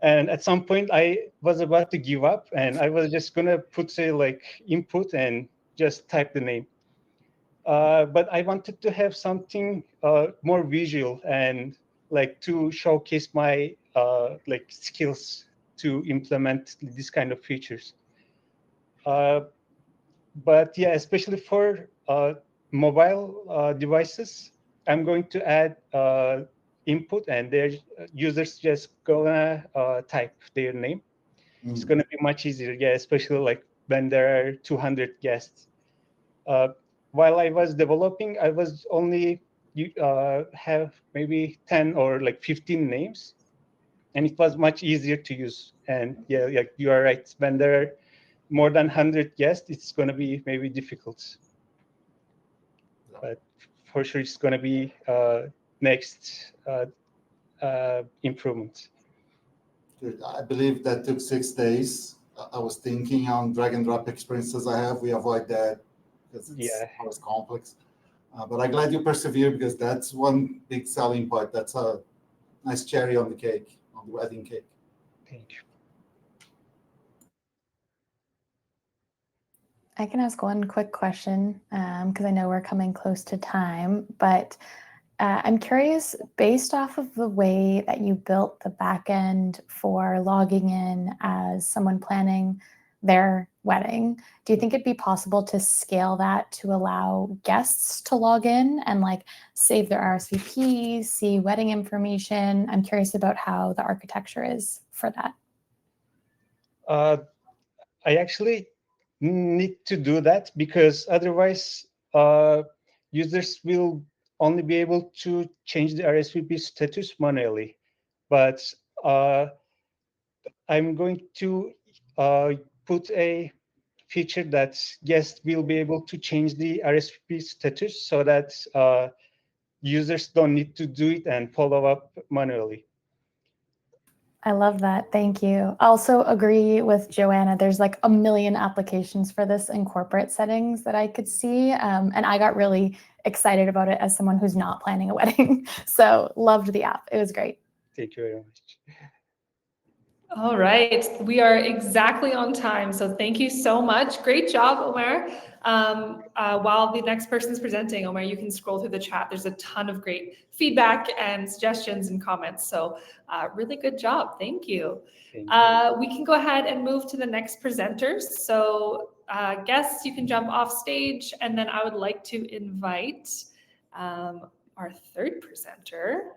[SPEAKER 8] and at some point I was about to give up, and I was just gonna put say like input and just type the name. But I wanted to have something more visual and like to showcase my like skills to implement this kind of features. But yeah, especially for mobile devices, I'm going to add input, and their users just gonna type their name. It's gonna be much easier, yeah, especially like when there are 200 guests. While I was developing, I was only have maybe 10 or like 15 names, and it was much easier to use. And yeah, like you are right, when there are more than 100 guests, it's going to be maybe difficult. But for sure, it's going to be next improvement.
[SPEAKER 6] Good. I believe that took 6 days. I was thinking on drag and drop experiences I have, we avoid that because it's
[SPEAKER 8] Yeah.
[SPEAKER 6] always complex. But I'm glad you persevere because that's one big selling point. That's a nice cherry on the cake, on the wedding cake.
[SPEAKER 8] Thank you.
[SPEAKER 2] I can ask one quick question because I know we're coming close to time, but I'm curious, based off of the way that you built the back end for logging in as someone planning their wedding, do you think it'd be possible to scale that to allow guests to log in and like save their RSVPs, see wedding information? I'm curious about how the architecture is for that.
[SPEAKER 8] I actually need to do that because otherwise users will only be able to change the RSVP status manually. But I'm going to put a feature that guests will be able to change the RSVP status so that users don't need to do it and follow up manually.
[SPEAKER 2] I love that. Thank you. I also agree with Joanna. There's like a million applications for this in corporate settings that I could see. And I got really excited about it as someone who's not planning a wedding. So loved the app. It was great.
[SPEAKER 8] Thank you very much.
[SPEAKER 1] All right, we are exactly on time. So thank you so much. Great job, Omer. While the next person's presenting, Omer, you can scroll through the chat. There's a ton of great feedback and suggestions and comments. So really good job. Thank you.
[SPEAKER 8] Thank you.
[SPEAKER 1] We can go ahead and move to the next presenters. So guests, you can jump off stage. And then I would like to invite our third presenter.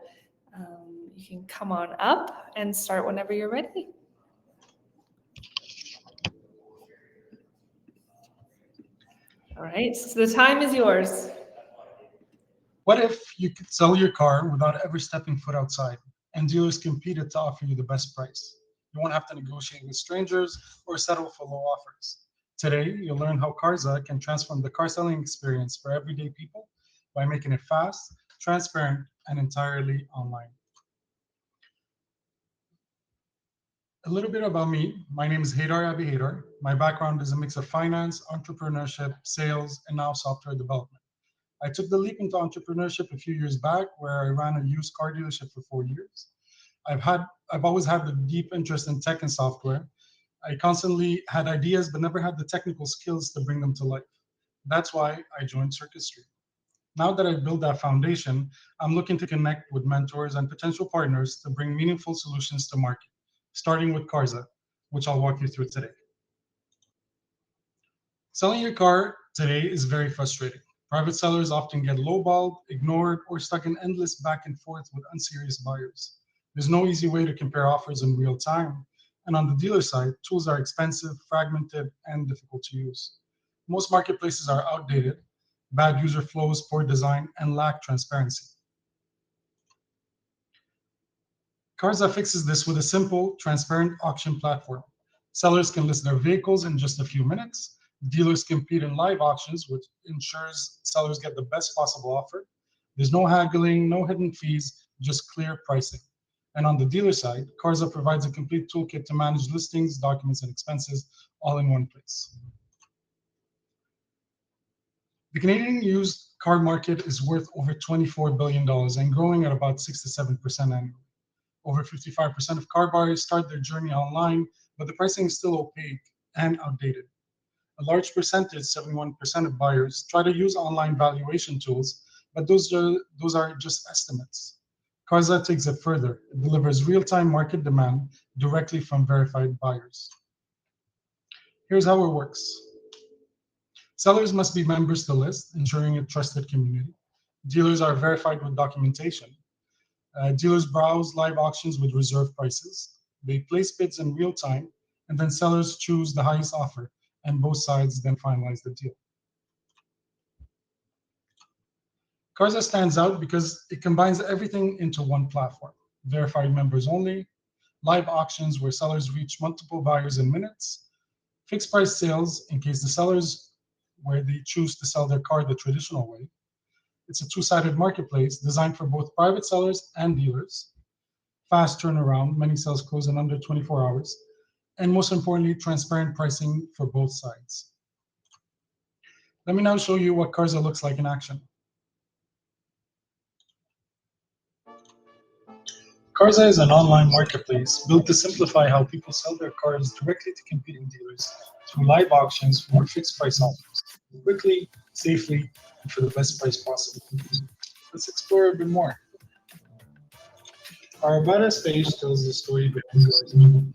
[SPEAKER 1] You can come on up and start whenever you're ready. All right, so the time is yours.
[SPEAKER 10] What if you could sell your car without ever stepping foot outside, and dealers competed to offer you the best price? You won't have to negotiate with strangers or settle for low offers. Today, you'll learn how Carza can transform the car selling experience for everyday people by making it fast, transparent, and entirely online. A little bit about me. My name is Haydar Abi Haydar. My background is a mix of finance, entrepreneurship, sales, and now software development. I took the leap into entrepreneurship a few years back, where I ran a used car dealership for 4 years. I've always had a deep interest in tech and software. I constantly had ideas, but never had the technical skills to bring them to life. That's why I joined Circus Street. Now that I've built that foundation, I'm looking to connect with mentors and potential partners to bring meaningful solutions to market, starting with Carza, which I'll walk you through today. Selling your car today is very frustrating. Private sellers often get lowballed, ignored, or stuck in endless back and forth with unserious buyers. There's no easy way to compare offers in real time. And on the dealer side, tools are expensive, fragmented, and difficult to use. Most marketplaces are outdated, bad user flows, poor design, and lack transparency. Carza fixes this with a simple, transparent auction platform. Sellers can list their vehicles in just a few minutes. Dealers compete in live auctions, which ensures sellers get the best possible offer. There's no haggling, no hidden fees, just clear pricing. And on the dealer side, Carza provides a complete toolkit to manage listings, documents, and expenses all in one place. The Canadian used car market is worth over $24 billion and growing at about 6 to 7% annually. Over 55% of car buyers start their journey online, but the pricing is still opaque and outdated. A large percentage, 71% of buyers, try to use online valuation tools, but those are just estimates. Carza takes it further. It delivers real-time market demand directly from verified buyers. Here's how it works. Sellers must be members to list, ensuring a trusted community. Dealers are verified with documentation. Dealers browse live auctions with reserve prices. They place bids in real time, and then sellers choose the highest offer, and both sides then finalize the deal. Carza stands out because it combines everything into one platform. Verified members only, live auctions where sellers reach multiple buyers in minutes, fixed price sales in case the sellers where they choose to sell their car the traditional way. It's a two-sided marketplace designed for both private sellers and dealers. Fast turnaround, many sales close in under 24 hours. and most importantly, transparent pricing for both sides. Let me now show you what Carza looks like in action. Carza is an online marketplace built to simplify how people sell their cars directly to competing dealers through live auctions or fixed price offers, quickly, safely, and for the best price possible. Let's explore a bit more. Our About Us page tells the story behind Carza.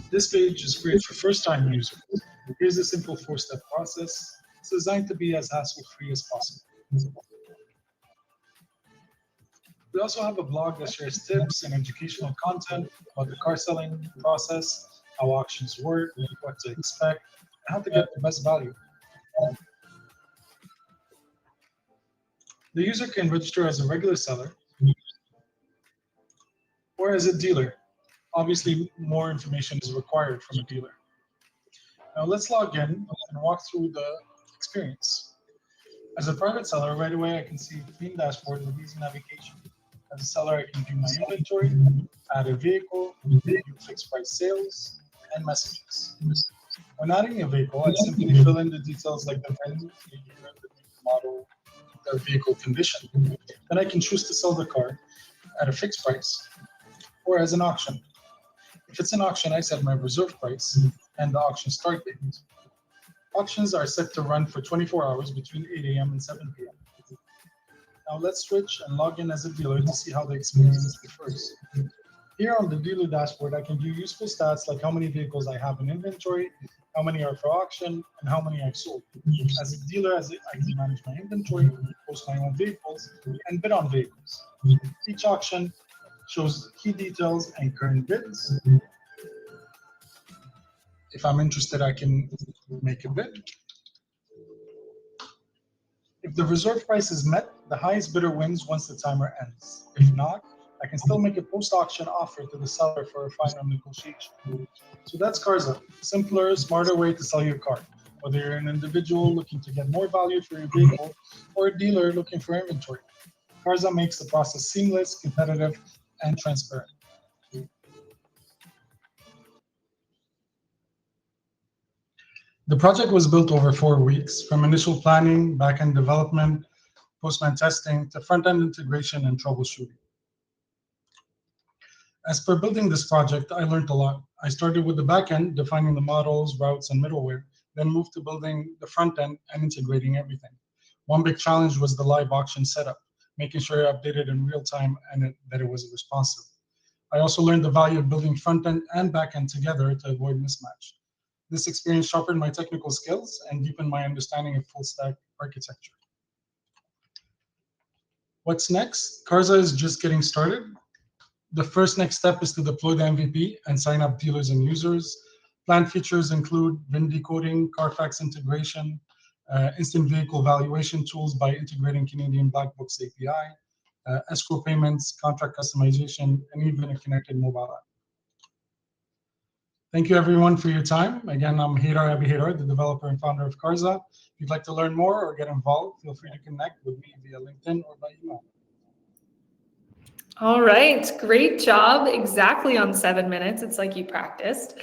[SPEAKER 10] This page is great for first-time users. Here's a simple 4-step process. It's designed to be as hassle-free as possible. We also have a blog that shares tips and educational content about the car selling process, how auctions work, what to expect, and how to get the best value. The user can register as a regular seller or as a dealer. Obviously, more information is required from a dealer. Now let's log in and walk through the experience. As a private seller, right away I can see a clean dashboard with easy navigation. As a seller, I can view my inventory, add a vehicle, view fixed price sales, and messages. When adding a vehicle, I simply fill in the details like the VIN, the year, the model, the vehicle condition. Then I can choose to sell the car at a fixed price or as an auction. If it's an auction, I set my reserve price and the auction start date. Auctions are set to run for 24 hours between 8 a.m. and 7 p.m. Now let's switch and log in as a dealer to see how the experience differs. Here on the dealer dashboard, I can view useful stats like how many vehicles I have in inventory, how many are for auction, and how many I've sold. As a dealer, I can manage my inventory, post my own vehicles, and bid on vehicles. Each auction shows key details and current bids. If I'm interested, I can make a bid. If the reserve price is met, the highest bidder wins once the timer ends. If not, I can still make a post-auction offer to the seller for a final negotiation. So that's Carza, a simpler, smarter way to sell your car. Whether you're an individual looking to get more value for your vehicle or a dealer looking for inventory, Carza makes the process seamless, competitive, and transparent. The project was built over 4 weeks, from initial planning, back-end development, post-man testing, to front-end integration and troubleshooting. As per building this project, I learned a lot. I started with the back-end, defining the models, routes, and middleware, then moved to building the front-end and integrating everything. One big challenge was the live auction setup, making sure I updated in real time and that it was responsive. I also learned the value of building front-end and back-end together to avoid mismatch. This experience sharpened my technical skills and deepened my understanding of full-stack architecture. What's next? Carza is just getting started. The first next step is to deploy the MVP and sign up dealers and users. Planned features include VIN decoding, Carfax integration, instant vehicle valuation tools by integrating Canadian Black Book's API, escrow payments, contract customization, and even a connected mobile app. Thank you everyone for your time. Again, I'm Haydar Abi-Haydar, the developer and founder of Carza. If you'd like to learn more or get involved, feel free to connect with me via LinkedIn or by email.
[SPEAKER 1] All right, great job. Exactly on 7 minutes. It's like you practiced.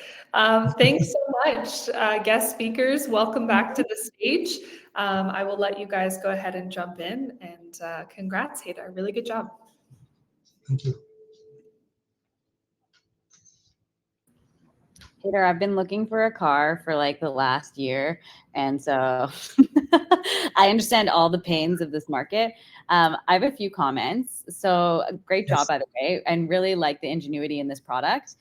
[SPEAKER 1] Thanks so much. Guest speakers, welcome back to the stage. I will let you guys go ahead and jump in, and congrats, Haydar. Really good job.
[SPEAKER 10] Thank you.
[SPEAKER 5] Peter, I've been looking for a car for like the last year. And so I understand all the pains of this market. I have a few comments. So great job, by the way, and really like the ingenuity in this product.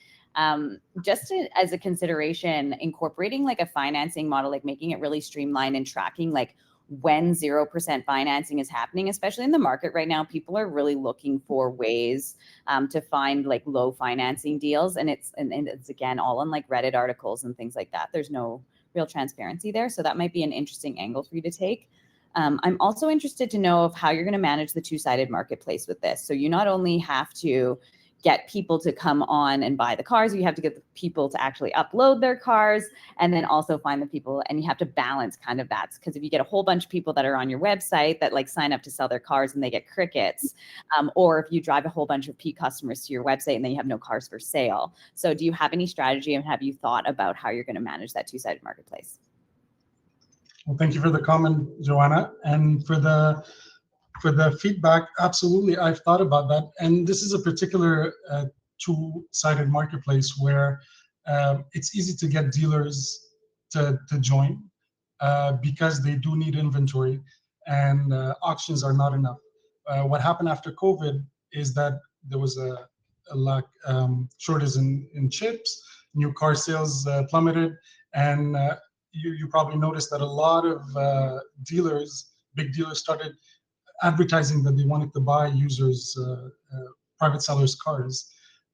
[SPEAKER 5] Just as a consideration, incorporating like a financing model, like making it really streamlined and tracking like when 0% financing is happening, especially in the market right now. People are really looking for ways to find like low financing deals. And it's again, all on like Reddit articles and things like that. There's no real transparency there. So that might be an interesting angle for you to take. I'm also interested to know of how you're going to manage the two-sided marketplace with this. So you not only have to, get people to come on and buy the cars. You have to get the people to actually upload their cars, and then also find the people, and you have to balance kind of that. Because if you get a whole bunch of people that are on your website that like sign up to sell their cars and they get crickets, or if you drive a whole bunch of customers to your website and then you have no cars for sale. So do you have any strategy, and have you thought about how you're going to manage that two-sided marketplace?
[SPEAKER 10] Well, thank you for the comment, Joanna, and for the feedback. Absolutely, I've thought about that, and this is a particular two-sided marketplace where it's easy to get dealers to join because they do need inventory, and auctions are not enough. What happened after COVID is that there was a lack shortage in chips. New car sales plummeted, and you probably noticed that a lot of big dealers started advertising that they wanted to buy users, private sellers' cars.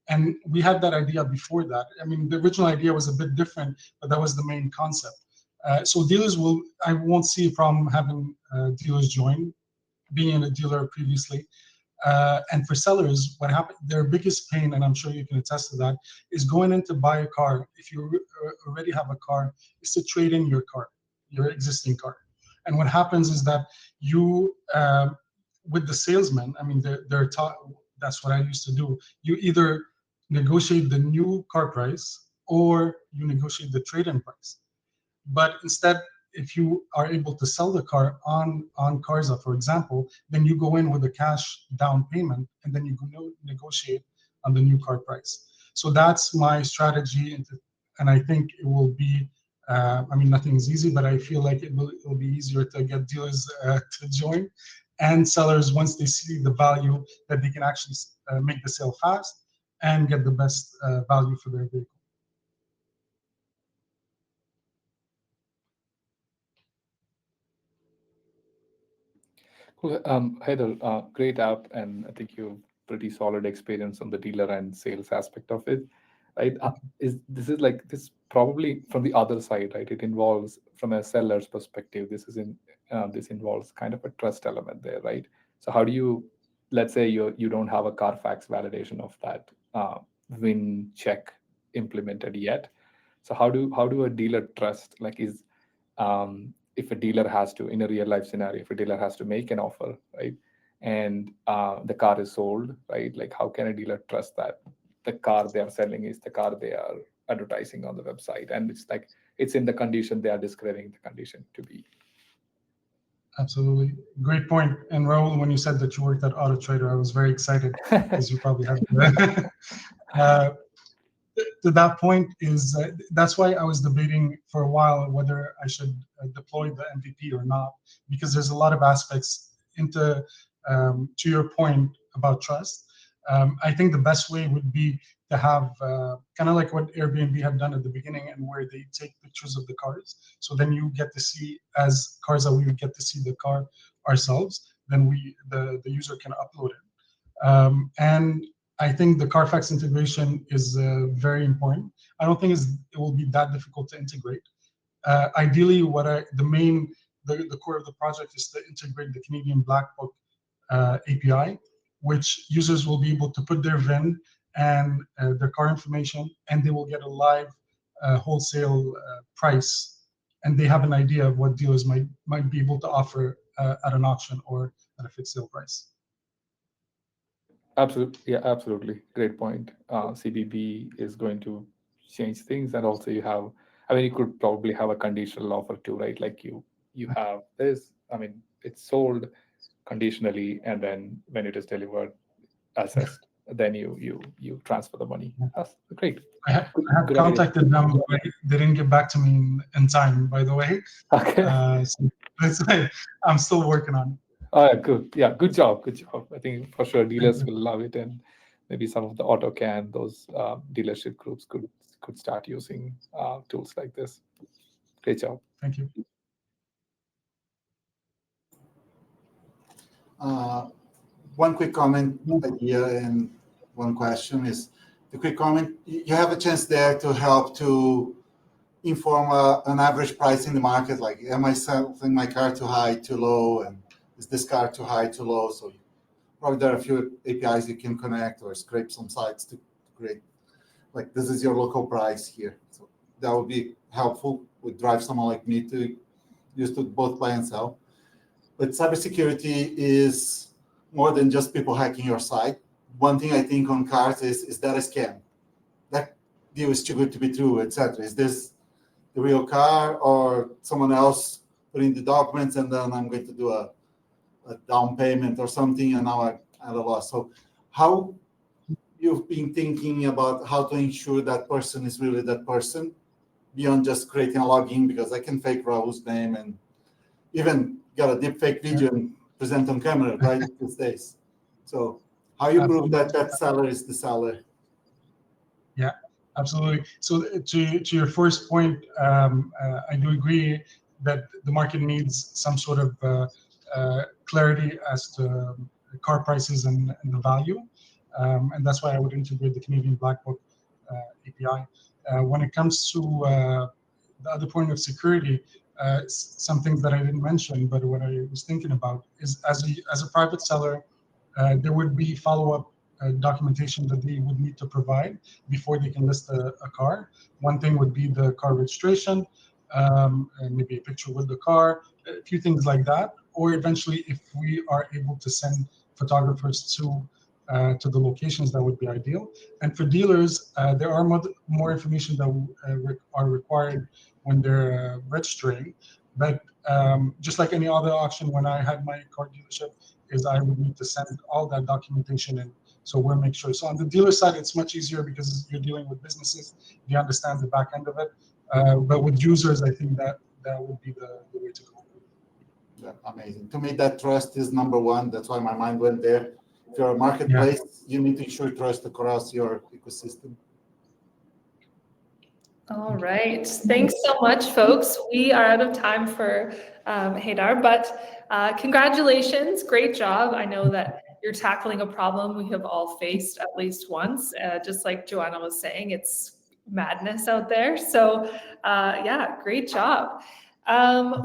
[SPEAKER 10] And we had that idea before that. I mean, the original idea was a bit different, but that was the main concept. So dealers I won't see a problem having dealers join, being a dealer previously. And for sellers, what happened, their biggest pain, and I'm sure you can attest to that, is going in to buy a car. If you already have a car, is to trade in your car, your existing car. And what happens is that you, with the salesman, I mean, they're taught, that's what I used to do. You either negotiate the new car price or you negotiate the trade-in price. But instead, if you are able to sell the car on Carza, for example, then you go in with a cash down payment, and then you negotiate on the new car price. So that's my strategy, and I think it will be. I mean, nothing is easy, but I feel like it will be easier to get dealers to join, and sellers, once they see the value, that they can actually make the sale fast and get the best value for their vehicle.
[SPEAKER 4] Cool. Heather, great app, and I think you have pretty solid experience on the dealer and sales aspect of it, right? This probably from the other side, right? It involves, from a seller's perspective, this involves kind of a trust element there, right? So how do you, let's say you don't have a Carfax validation of that VIN check implemented yet. So how do a dealer trust, like if a dealer has to, in a real life scenario, if a dealer has to make an offer, right, and the car is sold, right, like how can a dealer trust that the car they are selling is the car they are advertising on the website, and it's in the condition they are describing the condition to be?
[SPEAKER 10] Absolutely. Great point. And Raul, when you said that you worked at Auto Trader, I was very excited because you probably have to that point is that's why I was debating for a while whether I should deploy the MVP or not, because there's a lot of aspects to your point about trust. I think the best way would be to have kind of like what Airbnb had done at the beginning, and where they take pictures of the cars. So then you get to see, as Carza, we would get to see the car ourselves. Then the user can upload it. And I think the Carfax integration is very important. I don't think it will be that difficult to integrate. Ideally, the core of the project is to integrate the Canadian Black Book API, which users will be able to put their VIN and their car information, and they will get a live wholesale price, and they have an idea of what dealers might be able to offer at an auction or at a fixed sale price.
[SPEAKER 4] Absolutely, yeah, absolutely. Great point. CBB is going to change things, and also you could probably have a conditional offer too, right? Like you have this. I mean, it's sold conditionally, and then when it is delivered, assessed, then you transfer the money. That's great.
[SPEAKER 10] I have contacted them, but they didn't get back to me in time, by the way.
[SPEAKER 4] Okay.
[SPEAKER 10] So I'm still working on it.
[SPEAKER 4] Good. Yeah, good job. I think for sure dealers will love it, and maybe some of the AutoCAN, those dealership groups could start using tools like this. Great job.
[SPEAKER 10] Thank you.
[SPEAKER 6] One quick comment idea and one question is the quick comment. You have a chance there to help to inform an average price in the market, like am I selling my car too high, too low, and is this car too high, too low? So probably there are a few APIs you can connect or scrape some sites to create, like this is your local price here. So that would be helpful, would drive someone like me to use to both buy and sell. But cybersecurity is more than just people hacking your site. One thing I think on cars is that a scam? That deal is too good to be true, etc. Is this the real car or someone else putting the documents and then I'm going to do a down payment or something and now I lost. So how you've been thinking about how to ensure that person is really that person beyond just creating a login, because I can fake Raul's name and even got a deep fake video and present on camera, right, these days. So how you prove that that seller is the seller?
[SPEAKER 10] Yeah, absolutely. So to your first point, I do agree that the market needs some sort of clarity as to car prices and the value. And that's why I would integrate the Canadian Black Book API. When it comes to the other point of security, some things that I didn't mention, but what I was thinking about is as a private seller, there would be follow-up documentation that they would need to provide before they can list a car. One thing would be the car registration, and maybe a picture with the car, a few things like that. Or eventually, if we are able to send photographers to the locations, that would be ideal. And for dealers, there are more information that are required when they're registering. But just like any other auction, when I had my car dealership, is I would need to send all that documentation in. So we'll make sure. So on the dealer side, it's much easier because you're dealing with businesses. You understand the back end of it. But with users, I think that would be the way to go.
[SPEAKER 6] Yeah, amazing. To me, that trust is number one. That's why my mind went there. If you're a marketplace, you need to ensure trust across your ecosystem.
[SPEAKER 1] All right. Thanks so much, folks. We are out of time for Haydar, but congratulations. Great job. I know that you're tackling a problem we have all faced at least once. Just like Joanna was saying, it's madness out there. So yeah, great job.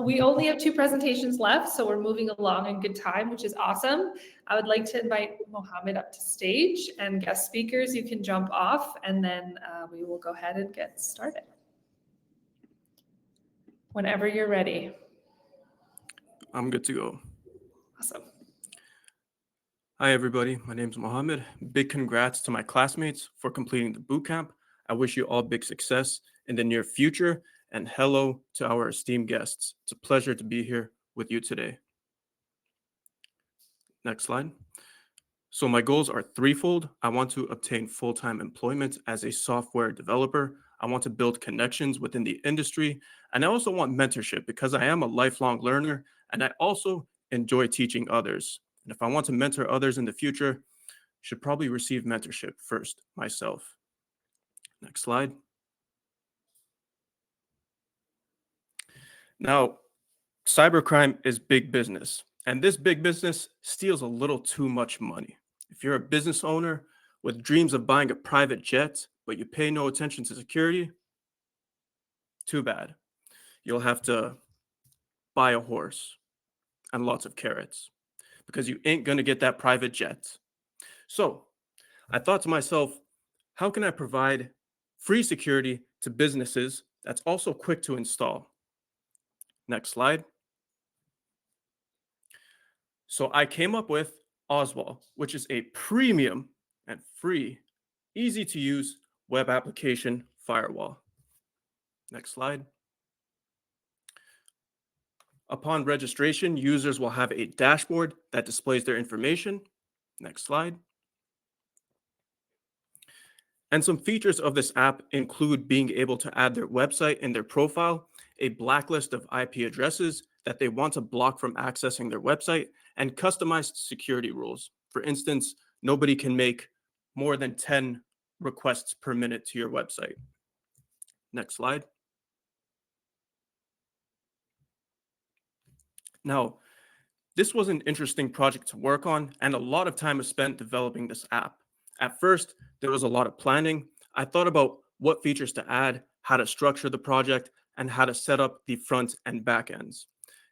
[SPEAKER 1] We only have 2 presentations left, so we're moving along in good time, which is awesome. I would like to invite Mohammed up to stage, and guest speakers, you can jump off, and then we will go ahead and get started. Whenever you're ready.
[SPEAKER 11] I'm good to go.
[SPEAKER 1] Awesome.
[SPEAKER 11] Hi, everybody. My name is Mohammed. Big congrats to my classmates for completing the boot camp. I wish you all big success in the near future. And hello to our esteemed guests. It's a pleasure to be here with you today. Next slide. So my goals are threefold. I want to obtain full-time employment as a software developer. I want to build connections within the industry. And I also want mentorship because I am a lifelong learner and I also enjoy teaching others. And if I want to mentor others in the future, I should probably receive mentorship first myself. Next slide. Now, cybercrime is big business, and this big business steals a little too much money. If you're a business owner with dreams of buying a private jet, but you pay no attention to security, too bad. You'll have to buy a horse and lots of carrots because you ain't gonna get that private jet. So I thought to myself, how can I provide free security to businesses that's also quick to install? Next slide. So I came up with Oswald, which is a premium and free, easy to use web application firewall. Next slide. Upon registration, users will have a dashboard that displays their information. Next slide. And some features of this app include being able to add their website in their profile, a blacklist of IP addresses that they want to block from accessing their website, and customized security rules. For instance, nobody can make more than 10 requests per minute to your website. Next slide. Now, this was an interesting project to work on, and a lot of time was spent developing this app. At first, there was a lot of planning. I thought about what features to add, how to structure the project, and how to set up the front and back ends.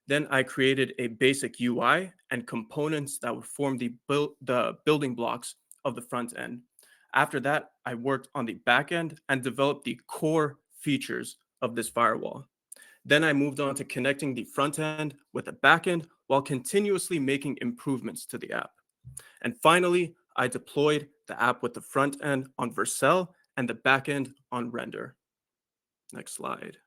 [SPEAKER 11] Then I created a basic UI and components that would form the building blocks of the front end. After that, I worked on the back end and developed the core features of this firewall. Then I moved on to connecting the front end with the back end while continuously making improvements to the app. And finally, I deployed the app with the front end on Vercel and the back end on Render. Next slide.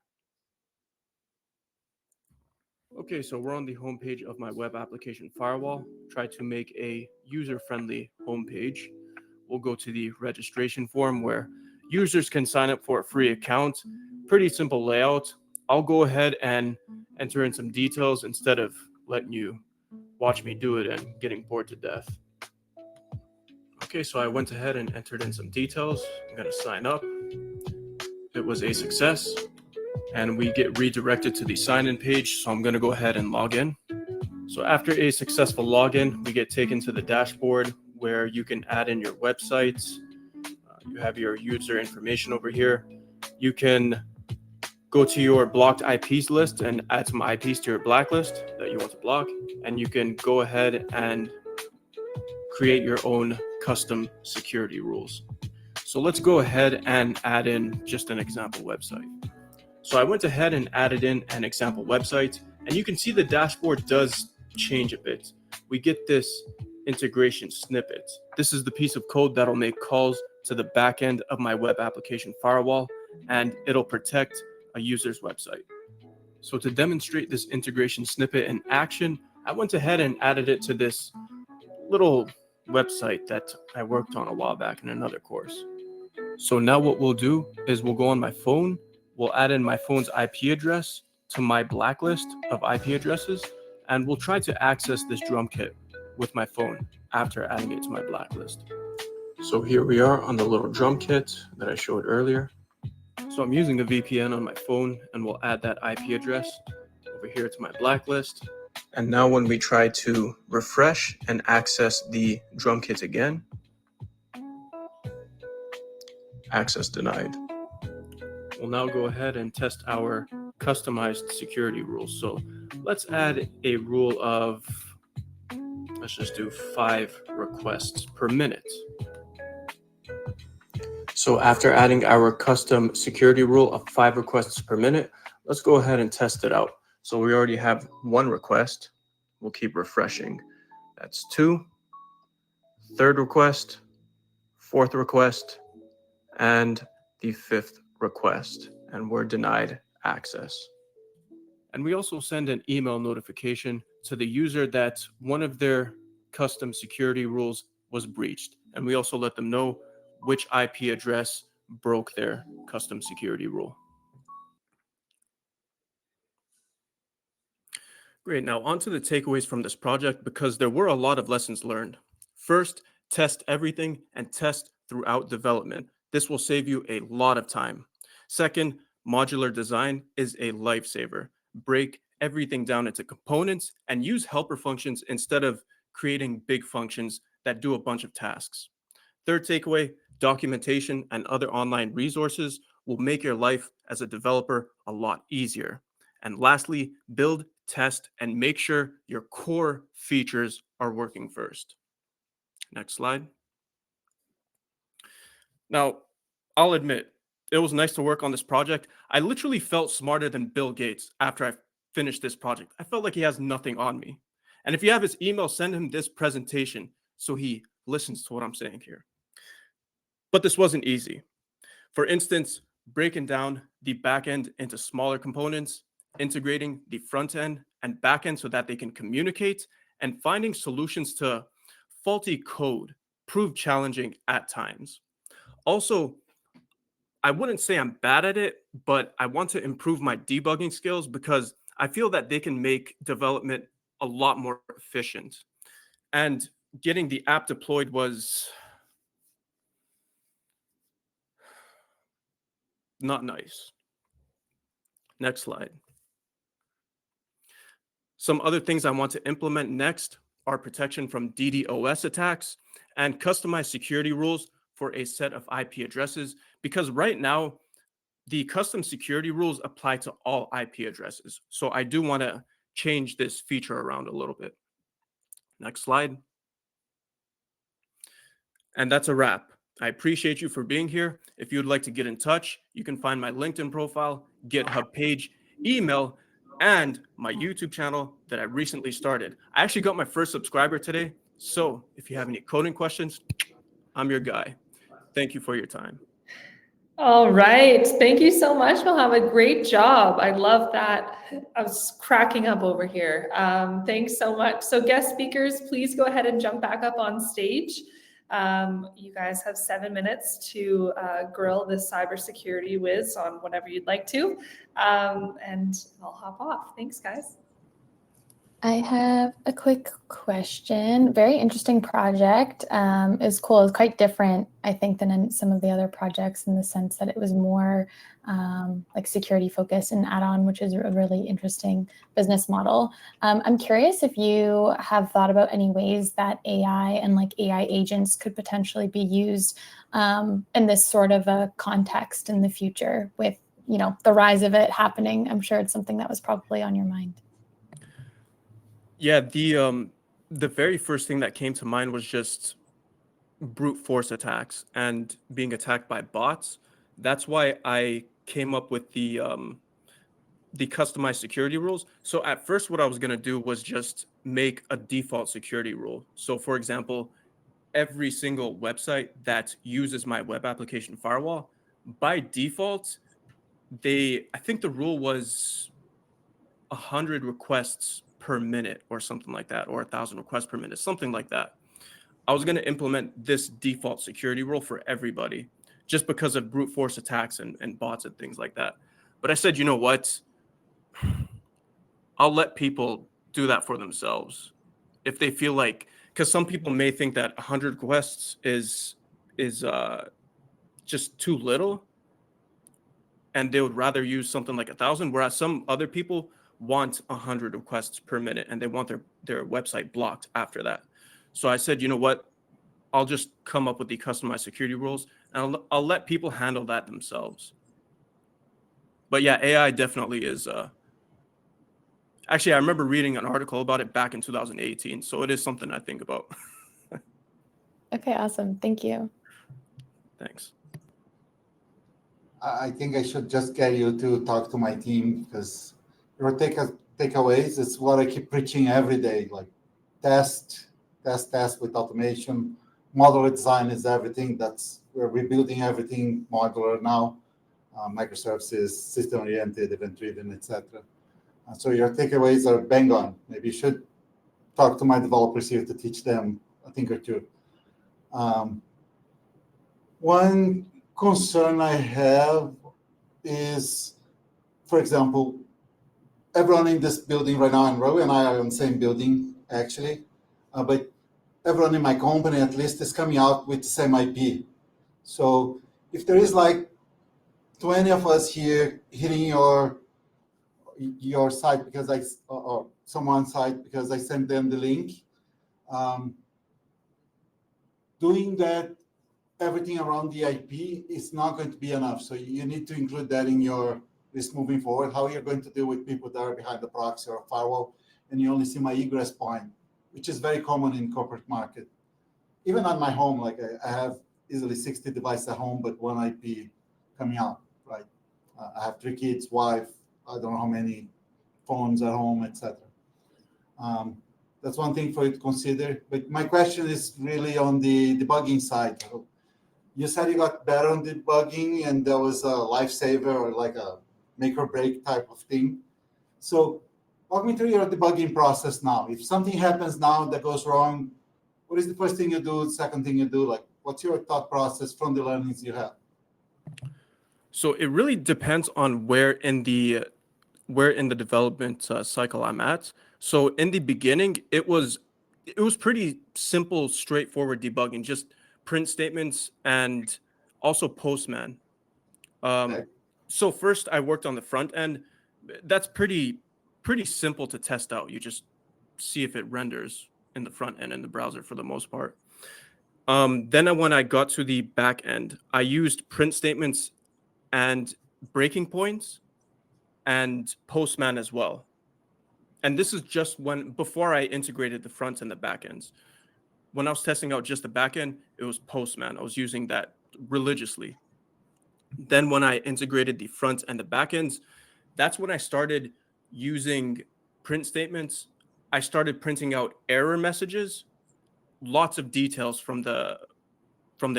[SPEAKER 11] Okay, so we're on the homepage of my web application firewall. Try to make a user-friendly homepage. We'll go to the registration form where users can sign up for a free account. Pretty simple layout. I'll go ahead and enter in some details instead of letting you watch me do it and getting bored to death. Okay, so I went ahead and entered in some details. I'm gonna sign up. It was a success. And we get redirected to the sign-in page. So I'm going to go ahead and log in. So after a successful login, we get taken to the dashboard where you can add in your websites. You have your user information over here. You can go to your blocked IPs list and add some IPs to your blacklist that you want to block. And you can go ahead and create your own custom security rules. So let's go ahead and add in just an example website. So I went ahead and added in an example website, and you can see the dashboard does change a bit. We get this integration snippet. This is the piece of code that'll make calls to the back end of my web application firewall, and it'll protect a user's website. So to demonstrate this integration snippet in action, I went ahead and added it to this little website that I worked on a while back in another course. So now what we'll do is we'll go on my phone. We'll add in my phone's IP address to my blacklist of IP addresses, and we'll try to access this drum kit with my phone after adding it to my blacklist. So here we are on the little drum kit that I showed earlier. So I'm using a VPN on my phone, and we'll add that IP address over here to my blacklist. And now when we try to refresh and access the drum kit again, access denied. We'll now go ahead and test our customized security rules. So let's add a rule of, let's just do 5 requests per minute. So after adding our custom security rule of 5 requests per minute, let's go ahead and test it out. So we already have 1 request. We'll keep refreshing. That's 2, 3rd request, 4th request, and the 5th request, and we're denied access. And we also send an email notification to the user that one of their custom security rules was breached. And we also let them know which IP address broke their custom security rule. Great, now on to the takeaways from this project, because there were a lot of lessons learned. First, test everything and test throughout development. This will save you a lot of time. Second, modular design is a lifesaver. Break everything down into components and use helper functions instead of creating big functions that do a bunch of tasks. Third takeaway, documentation and other online resources will make your life as a developer a lot easier. And lastly, build, test, and make sure your core features are working first. Next slide. Now, I'll admit, it was nice to work on this project. I literally felt smarter than Bill Gates after I finished this project. I felt like he has nothing on me. And if you have his email, send him this presentation so he listens to what I'm saying here. But this wasn't easy. For instance, breaking down the back end into smaller components, integrating the front end and back end so that they can communicate, and finding solutions to faulty code proved challenging at times. Also, I wouldn't say I'm bad at it, but I want to improve my debugging skills because I feel that they can make development a lot more efficient. And getting the app deployed was not nice. Next slide. Some other things I want to implement next are protection from DDoS attacks and customized security rules for a set of IP addresses, because right now the custom security rules apply to all IP addresses. So I do want to change this feature around a little bit. Next slide. And that's a wrap. I appreciate you for being here. If you'd like to get in touch, you can find my LinkedIn profile, GitHub page, email, and my YouTube channel that I recently started. I actually got my first subscriber today. So if you have any coding questions, I'm your guy. Thank you for your time.
[SPEAKER 1] All right. Thank you so much, Mohammed. Great job. I love that. I was cracking up over here. Thanks so much. So guest speakers, please go ahead and jump back up on stage. You guys have 7 minutes to grill this cybersecurity whiz on whatever you'd like to. And I'll hop off. Thanks, guys.
[SPEAKER 2] I have a quick question. Very interesting project. It's cool. It's quite different, I think, than in some of the other projects in the sense that it was more like security focused and add-on, which is a really interesting business model. I'm curious if you have thought about any ways that AI and like AI agents could potentially be used in this sort of a context in the future with, you know, the rise of it happening. I'm sure it's something that was probably on your mind.
[SPEAKER 11] Yeah, the very first thing that came to mind was just brute force attacks and being attacked by bots. That's why I came up with the customized security rules. So at first, what I was gonna do was just make a default security rule. So for example, every single website that uses my web application firewall, by default, I think the rule was 100 requests per minute or something like that, or 1,000 requests per minute, something like that. I was going to implement this default security rule for everybody just because of brute force attacks and bots and things like that. But I said, you know what? I'll let people do that for themselves. If they feel like, because some people may think that 100 requests is just too little, and they would rather use something like 1,000, whereas some other people want 100 requests per minute and they want their website blocked after that. So I said, you know what? I'll just come up with the customized security rules and I'll let people handle that themselves. But yeah, AI definitely is. Actually, I remember reading an article about it back in 2018. So it is something I think about.
[SPEAKER 2] Okay, awesome. Thank you.
[SPEAKER 11] Thanks.
[SPEAKER 6] I think I should just get you to talk to my team because your takeaways is what I keep preaching every day. Like test with automation. Modular design is everything. We're rebuilding everything modular now. Microservices, system-oriented, event-driven, etc. So your takeaways are bang on. Maybe you should talk to my developers here to teach them a thing or two. One concern I have is, for example, everyone in this building right now, and Rowie and I are in the same building, actually, but everyone in my company at least is coming out with the same IP. So if there is like 20 of us here hitting your site because or someone's site because I sent them the link, doing that, everything around the IP is not going to be enough. So you need to include that in your list moving forward, how you're going to deal with people that are behind the proxy or firewall, and you only see my egress point, which is very common in corporate market. Even at my home, like I have easily 60 devices at home, but one IP coming out, right? I have 3 kids, wife, I don't know how many phones at home, etc. That's one thing for you to consider. But my question is really on the debugging side. You said you got better on debugging and there was a lifesaver or like a make or break type of thing. So walk me through your debugging process now. If something happens now that goes wrong, what is the first thing you do, second thing you do? Like, what's your thought process from the learnings you have?
[SPEAKER 11] So it really depends on where in the development cycle I'm at. So in the beginning, it was pretty simple, straightforward debugging, just print statements and also Postman.
[SPEAKER 6] Okay.
[SPEAKER 11] So first I worked on the front end. That's pretty simple to test out. You just see if it renders in the front end in the browser for the most part. Then when I got to the back end, I used print statements and breaking points and Postman as well. and this is just before I integrated the front and the back ends. When I was testing out just the back end, it was Postman. I was using that religiously. Then when I integrated the front and the back ends, that's when I started using print statements. I started printing out error messages, lots of details from the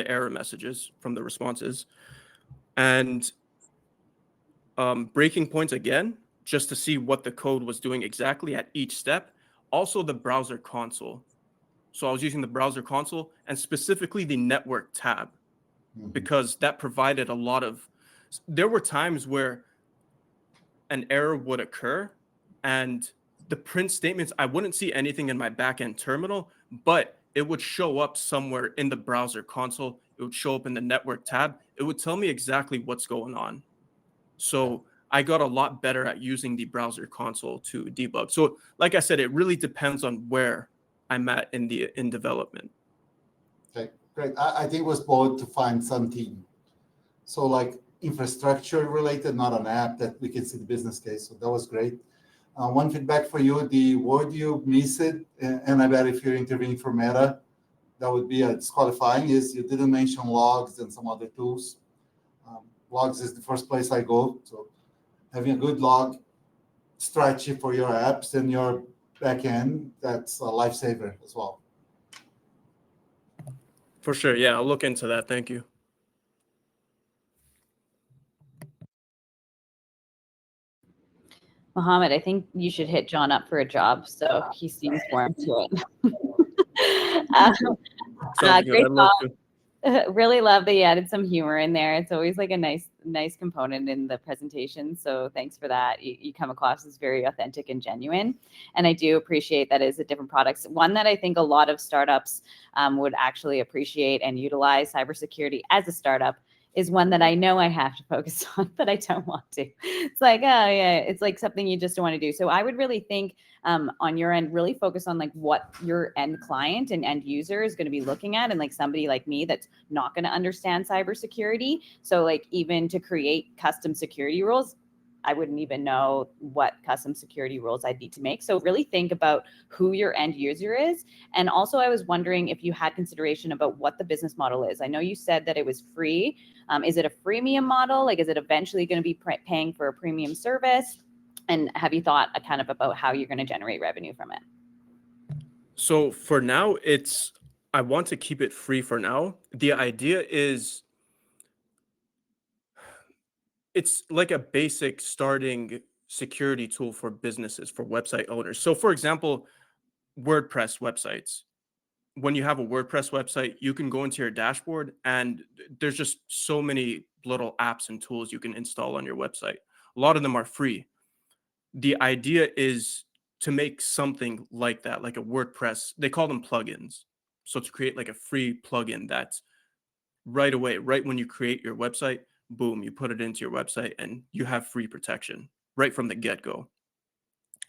[SPEAKER 11] error messages, from the responses, and breaking points again, just to see what the code was doing exactly at each step. Also the browser console. So I was using the browser console and specifically the network tab, because that provided a lot of, there were times where an error would occur and the print statements, I wouldn't see anything in my backend terminal, but it would show up somewhere in the browser console. It would show up in the network tab. It would tell me exactly what's going on. So I got a lot better at using the browser console to debug. So like I said, it really depends on where I'm at in development.
[SPEAKER 6] Okay, great. I think it was both to find something. So like infrastructure related, not an app that we can see the business case. So that was great. One feedback for you, the word you missed, and I bet if you're interviewing for Meta, that would be disqualifying, is you didn't mention logs and some other tools. Logs is the first place I go. So having a good log strategy for your apps and your backend, that's a lifesaver as well.
[SPEAKER 11] For sure. Yeah, I'll look into that. Thank you.
[SPEAKER 5] Mohammed, I think you should hit John up for a job. So he seems more into it. Great job. Really love that you added some humor in there. It's always like a nice component in the presentation. So thanks for that. You come across as very authentic and genuine. And I do appreciate that is a different products. One that I think a lot of startups would actually appreciate and utilize cybersecurity as a startup is one that I know I have to focus on, but I don't want to. It's like, oh yeah, it's like something you just don't want to do. So I would really think on your end, really focus on like what your end client and end user is going to be looking at, and like somebody like me that's not going to understand cybersecurity. So like even to create custom security rules, I wouldn't even know what custom security rules I'd need to make. So really think about who your end user is. And also I was wondering if you had consideration about what the business model is. I know you said that it was free. Is it a freemium model? Like, is it eventually going to be paying for a premium service? And have you thought kind of about how you're going to generate revenue from it?
[SPEAKER 11] So for now, I want to keep it free for now. The idea is it's like a basic starting security tool for businesses, for website owners. So for example, WordPress websites. When you have a WordPress website, you can go into your dashboard and there's just so many little apps and tools you can install on your website. A lot of them are free. The idea is to make something like that, like a WordPress, they call them plugins. So to create like a free plugin that's right away, right when you create your website, boom, you put it into your website and you have free protection right from the get-go.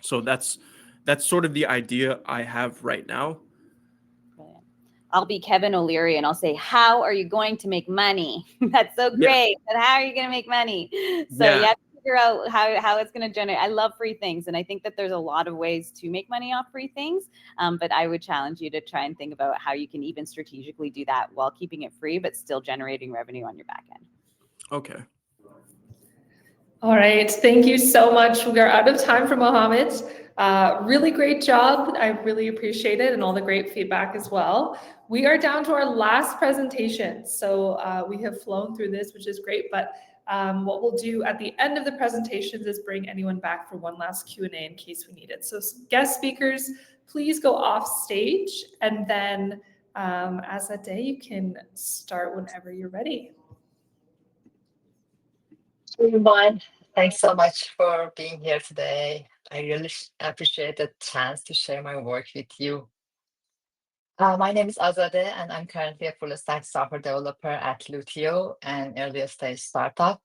[SPEAKER 11] So that's sort of the idea I have right now.
[SPEAKER 5] I'll be Kevin O'Leary and I'll say, how are you going to make money? That's so great. But how are you going to make money? So you have to figure out how it's going to generate. I love free things. And I think that there's a lot of ways to make money off free things. But I would challenge you to try and think about how you can even strategically do that while keeping it free, but still generating revenue on your back end.
[SPEAKER 11] Okay.
[SPEAKER 1] All right. Thank you so much. We are out of time for Mohammed. Really great job. I really appreciate it, and all the great feedback as well. We are down to our last presentation. So we have flown through this, which is great. But what we'll do at the end of the presentations is bring anyone back for one last Q&A in case we need it. So guest speakers, please go off stage. And then Azadeh, you can start whenever you're ready.
[SPEAKER 12] Everyone, thanks so much for being here today. I really appreciate the chance to share my work with you. My name is Azadeh, and I'm currently a full-stack software developer at Lutio, an early-stage startup.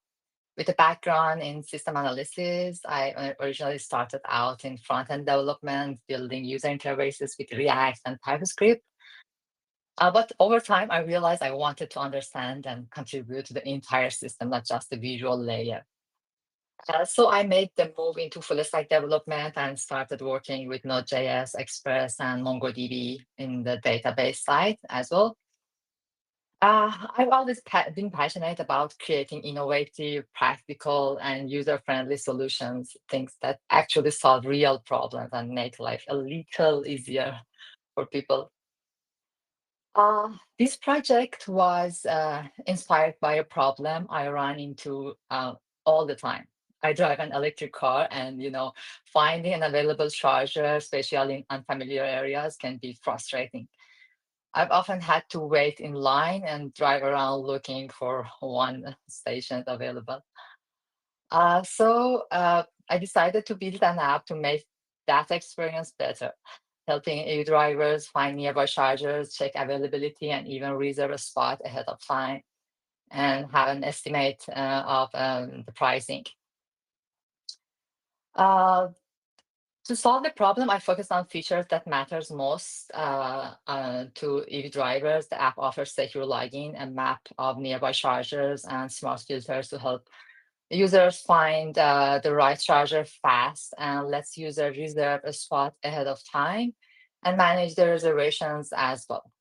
[SPEAKER 12] With a background in system analysis, I originally started out in front-end development, building user interfaces with React and TypeScript. But over time, I realized I wanted to understand and contribute to the entire system, not just the visual layer. So I made the move into full stack development and started working with Node.js, Express, and MongoDB in the database side as well. I've always been passionate about creating innovative, practical, and user-friendly solutions, things that actually solve real problems and make life a little easier for people. This project was inspired by a problem I run into all the time. I drive an electric car, and finding an available charger, especially in unfamiliar areas, can be frustrating. I've often had to wait in line and drive around looking for one station available. So I decided to build an app to make that experience better, helping e-drivers find nearby chargers, check availability, and even reserve a spot ahead of time and have an estimate of the pricing. To solve the problem, I focused on features that matters most to EV drivers. The app offers secure login, a map of nearby chargers, and smart filters to help users find the right charger fast, and lets users reserve a spot ahead of time and manage the reservations as well.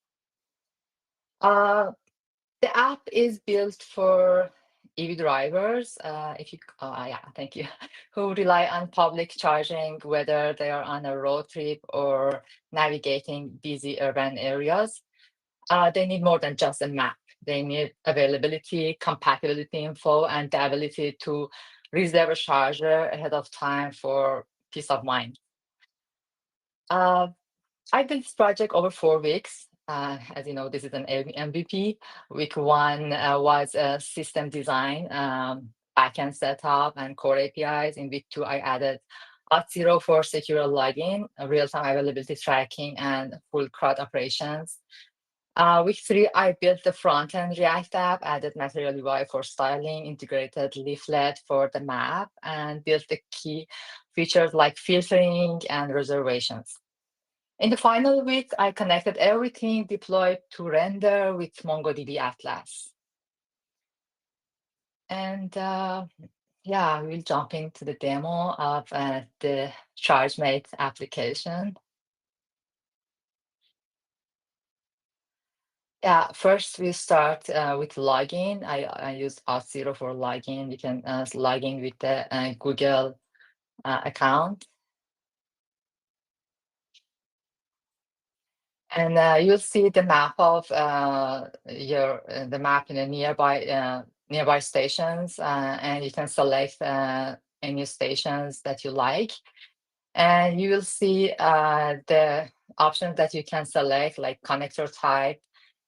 [SPEAKER 12] The app is built for EV drivers, thank you, who rely on public charging, whether they are on a road trip or navigating busy urban areas. They need more than just a map. They need availability, compatibility info, and the ability to reserve a charger ahead of time for peace of mind. I built this project over 4 weeks. As you know, this is an MVP. Week one was system design, backend setup, and core APIs. In week two, I added Auth0 for secure login, real-time availability tracking, and full CRUD operations. Week three, I built the front-end React app, added Material UI for styling, integrated Leaflet for the map, and built the key features like filtering and reservations. In the final week, I connected everything deployed to render with MongoDB Atlas. And we'll jump into the demo of the ChargeMate application. Yeah, first we start with login. I use Auth0 for login. You can log in with the Google account. And you'll see the map of the map in the nearby stations, and you can select any stations that you like. And you will see the options that you can select, like connector type,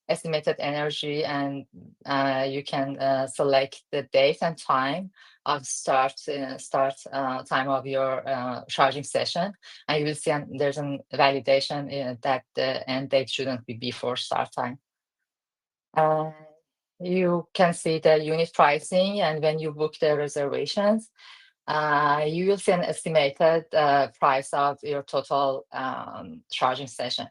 [SPEAKER 12] estimated energy, and you can select the date and time of start time of your charging session, and you will see there's a validation that the end date shouldn't be before start time. You can see the unit pricing, and when you book the reservations, you will see an estimated price of your total charging session.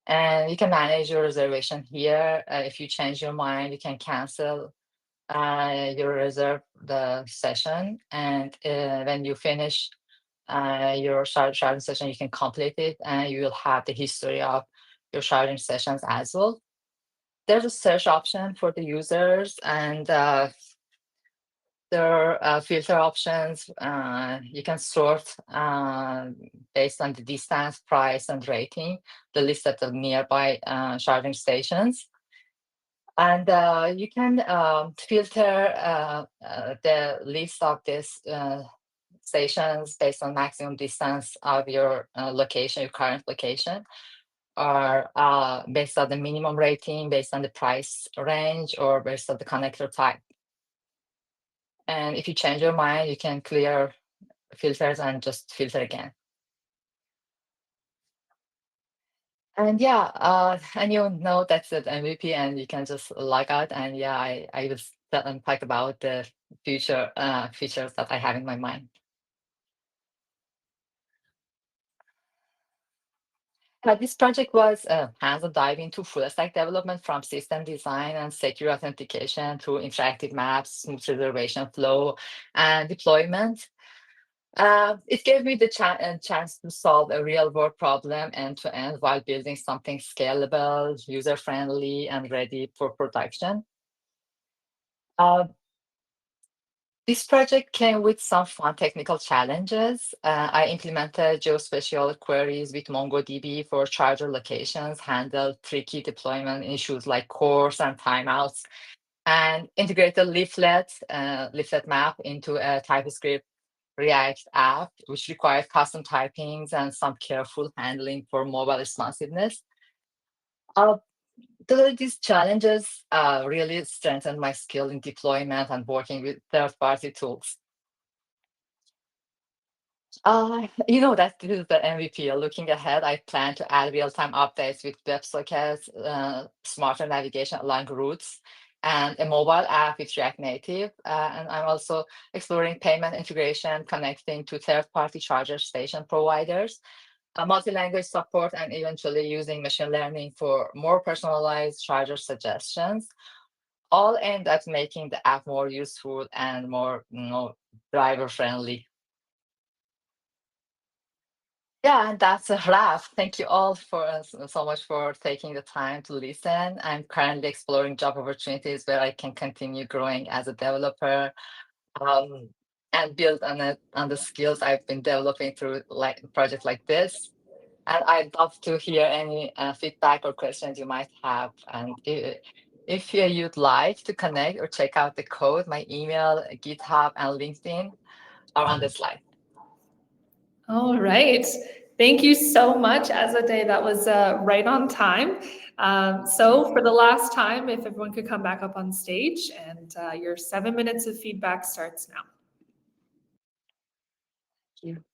[SPEAKER 12] And you can manage your reservation here. If you change your mind, you can cancel your reserve the session. And when you finish your charging session, you can complete it, and you will have the history of your charging sessions as well. There's a search option for the users, and there are filter options. You can sort based on the distance, price, and rating, the list of the nearby charging stations. And you can filter the list of these stations based on maximum distance of your location, your current location, or based on the minimum rating, based on the price range, or based on the connector type. And if you change your mind, you can clear filters and just filter again. And and you know that's the MVP, and you can just log out. And I will talk about the future features that I have in my mind. This project was a hands-on dive into full stack development, from system design and secure authentication through interactive maps, smooth reservation flow, and deployment. It gave me the chance to solve a real-world problem end to end while building something scalable, user-friendly, and ready for production. Uh, This project came with some fun technical challenges. I implemented geospatial queries with MongoDB for charger locations, handled tricky deployment issues like CORS and timeouts, and integrated leaflet map into a TypeScript React app, which required custom typings and some careful handling for mobile responsiveness. These challenges really strengthened my skill in deployment and working with third-party tools. That this is the MVP. Looking ahead, I plan to add real-time updates with WebSockets, smarter navigation along routes, and a mobile app with React Native. And I'm also exploring payment integration, connecting to third-party charger station providers, multi-language support, and eventually using machine learning for more personalized charger suggestions, all aimed at making the app more useful and more driver-friendly. Yeah, and that's a wrap. Thank you all so much for taking the time to listen. I'm currently exploring job opportunities where I can continue growing as a developer, and build on the skills I've been developing through projects like this. And I'd love to hear any feedback or questions you might have. And if you'd like to connect or check out the code, my email, GitHub, and LinkedIn are on the slide.
[SPEAKER 1] All right. Thank you so much, Azadeh. That was right on time. So for the last time, if everyone could come back up on stage, and your 7 minutes of feedback starts now.
[SPEAKER 12] Thank you.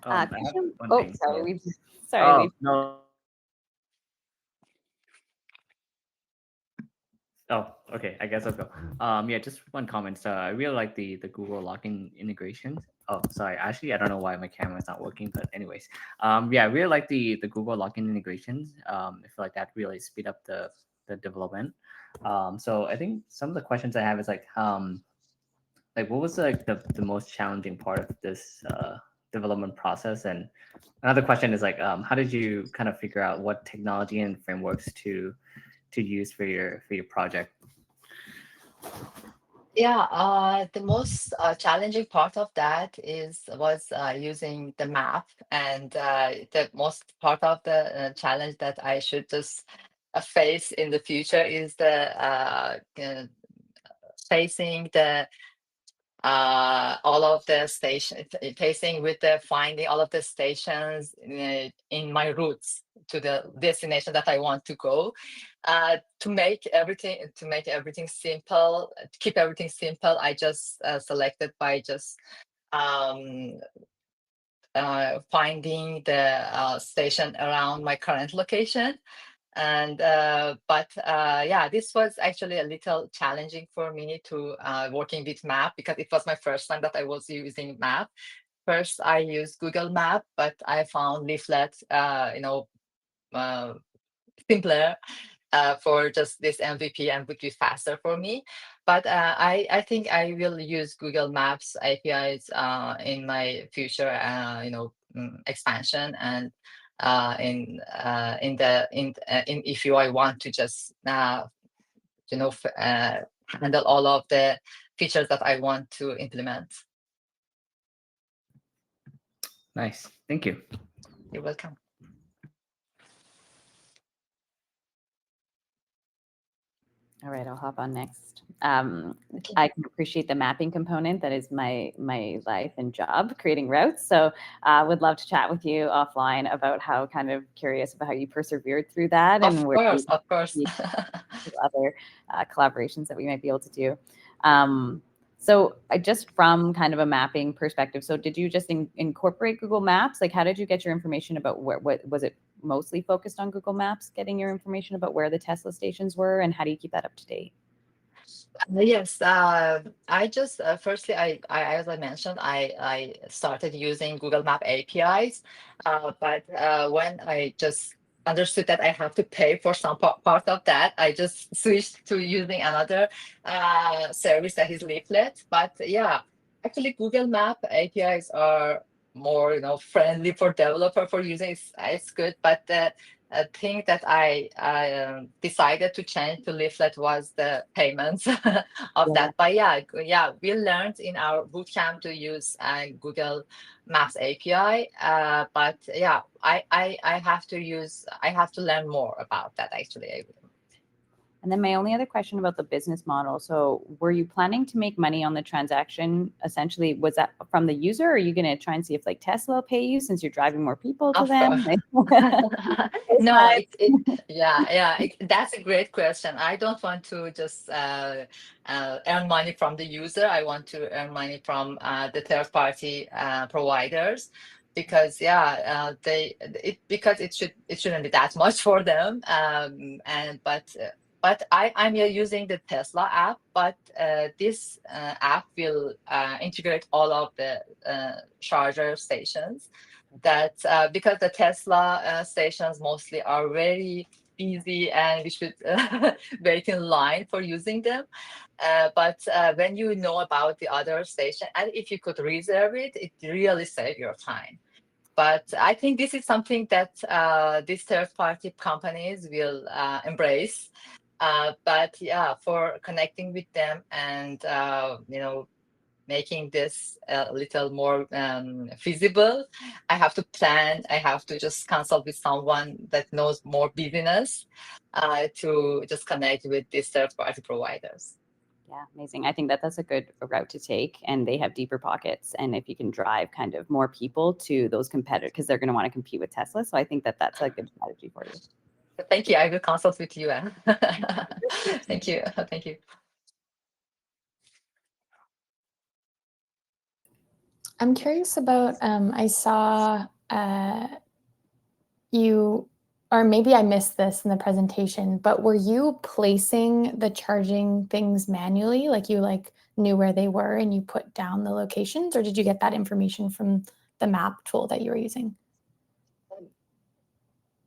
[SPEAKER 3] I have
[SPEAKER 5] Question?
[SPEAKER 3] one
[SPEAKER 5] Oh,
[SPEAKER 3] thing,
[SPEAKER 5] sorry.
[SPEAKER 3] so-
[SPEAKER 5] Sorry.
[SPEAKER 3] No. Oh, okay. I guess I'll go. Yeah, just one comment. So I really like the Google login integrations. Oh, sorry. Actually, I don't know why my camera is not working, but anyways, yeah, I really like the Google login integrations. I feel like that really speed up the development. So I think some of the questions I have is like what was like the most challenging part of this development process? And another question is like, how did you kind of figure out what technology and frameworks to use for your project?
[SPEAKER 12] Yeah, the most challenging part of that was using the map, and the most part of the challenge that I should just face in the future is the facing the all of the station facing with the finding all of the stations in my routes to the destination that I want to go. To make everything simple, to keep everything simple, I just selected by just finding the station around my current location. And yeah, this was actually a little challenging for me to working with map, because it was my first time that I was using map. First I used Google Map, but I found Leaflet simpler for just this MVP and would be faster for me. But I think I will use Google Maps APIs in my future expansion, and if I want to just handle all of the features that I want to implement.
[SPEAKER 3] Nice. Thank you.
[SPEAKER 12] You're welcome.
[SPEAKER 5] All right, I'll hop on next. I can appreciate the mapping component. That is my life and job, creating routes. So I would love to chat with you offline about how, kind of curious about how you persevered through that.
[SPEAKER 12] Of
[SPEAKER 5] And
[SPEAKER 12] course.
[SPEAKER 5] other collaborations that we might be able to do. So just from kind of a mapping perspective, so did you just incorporate Google Maps? Like, how did you get your information about what was it mostly focused on Google Maps, getting your information about where the Tesla stations were, and how do you keep that up to date?
[SPEAKER 12] Yes, I just firstly, as I mentioned, I started using Google Map APIs, but when I just understood that I have to pay for some part of that, I just switched to using another service that is Leaflet. But yeah, actually, Google Map APIs are more, friendly for developer for using. It's good, but a thing that I decided to change to Leaflet was the payments of
[SPEAKER 5] Yeah.
[SPEAKER 12] that. But yeah, we learned in our bootcamp to use Google Maps API. But yeah, I have to learn more about that actually.
[SPEAKER 5] And then my only other question about the business model. So were you planning to make money on the transaction? Essentially, was that from the user? Or are you going to try and see if like Tesla will pay you since you're driving more people to
[SPEAKER 12] Of
[SPEAKER 5] them?
[SPEAKER 12] course. No, that's a great question. I don't want to just earn money from the user. I want to earn money from the third party providers because because it shouldn't be that much for them. But I'm using the Tesla app, but this app will integrate all of the charger stations that because the Tesla stations mostly are very busy and we should wait in line for using them. But when you know about the other station, and if you could reserve it, it really saves your time. But I think this is something that these third-party companies will embrace. But yeah, for connecting with them and making this a little more feasible, I have to plan. I have to just consult with someone that knows more business to just connect with these third-party providers.
[SPEAKER 5] Yeah, amazing. I think that that's a good route to take, and they have deeper pockets. And if you can drive kind of more people to those competitors, because they're going to want to compete with Tesla. So I think that that's a good strategy for you.
[SPEAKER 12] Thank you. I will consult with you. Thank you. Thank you.
[SPEAKER 2] I'm curious about, I saw you, or maybe I missed this in the presentation, but were you placing the charging things manually? Like you knew where they were and you put down the locations, or did you get that information from the map tool that you were using?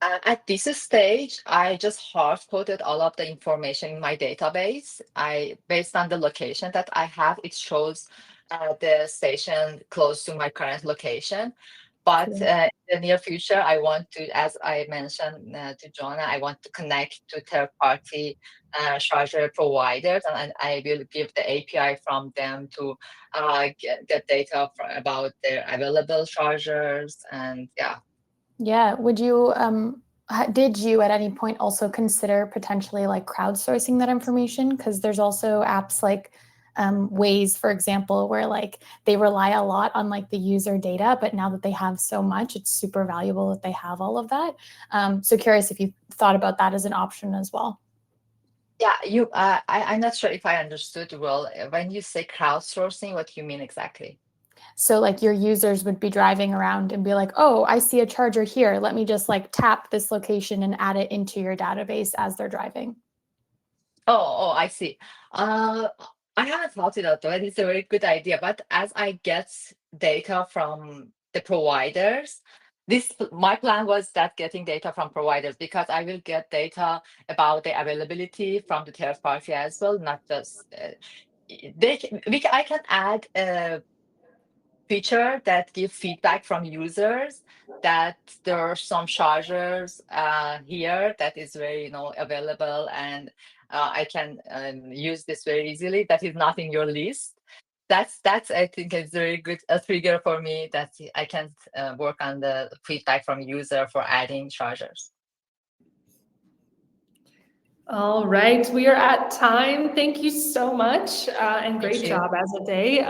[SPEAKER 12] At this stage, I just hard coded all of the information in my database. Based on the location that I have, it shows the station close to my current location. But in the near future, I want to, as I mentioned to Jonah, I want to connect to third-party charger providers, and I will give the API from them to get data about their available chargers, and yeah.
[SPEAKER 2] Yeah. Would you, did you at any point also consider potentially like crowdsourcing that information? Because there's also apps like Waze, for example, where like they rely a lot on like the user data, but now that they have so much, it's super valuable that they have all of that. So curious if you thought about that as an option as well.
[SPEAKER 12] Yeah, I'm not sure if I understood well. When you say crowdsourcing, what do you mean exactly?
[SPEAKER 2] So like your users would be driving around and be like, oh, I see a charger here. Let me just like tap this location and add it into your database as they're driving.
[SPEAKER 12] Oh, I see. I haven't thought it out, though. It's a very good idea. But as I get data from the providers, my plan was that getting data from providers, because I will get data about the availability from the third party as well, not just I can add a feature that give feedback from users that there are some chargers here that is very available, and I can use this very easily. That is not in your list. That's I think is very good a trigger for me that I can work on the feedback from user for adding chargers.
[SPEAKER 1] All right, we are at time. Thank you so much, and great
[SPEAKER 12] you.
[SPEAKER 1] job as a day.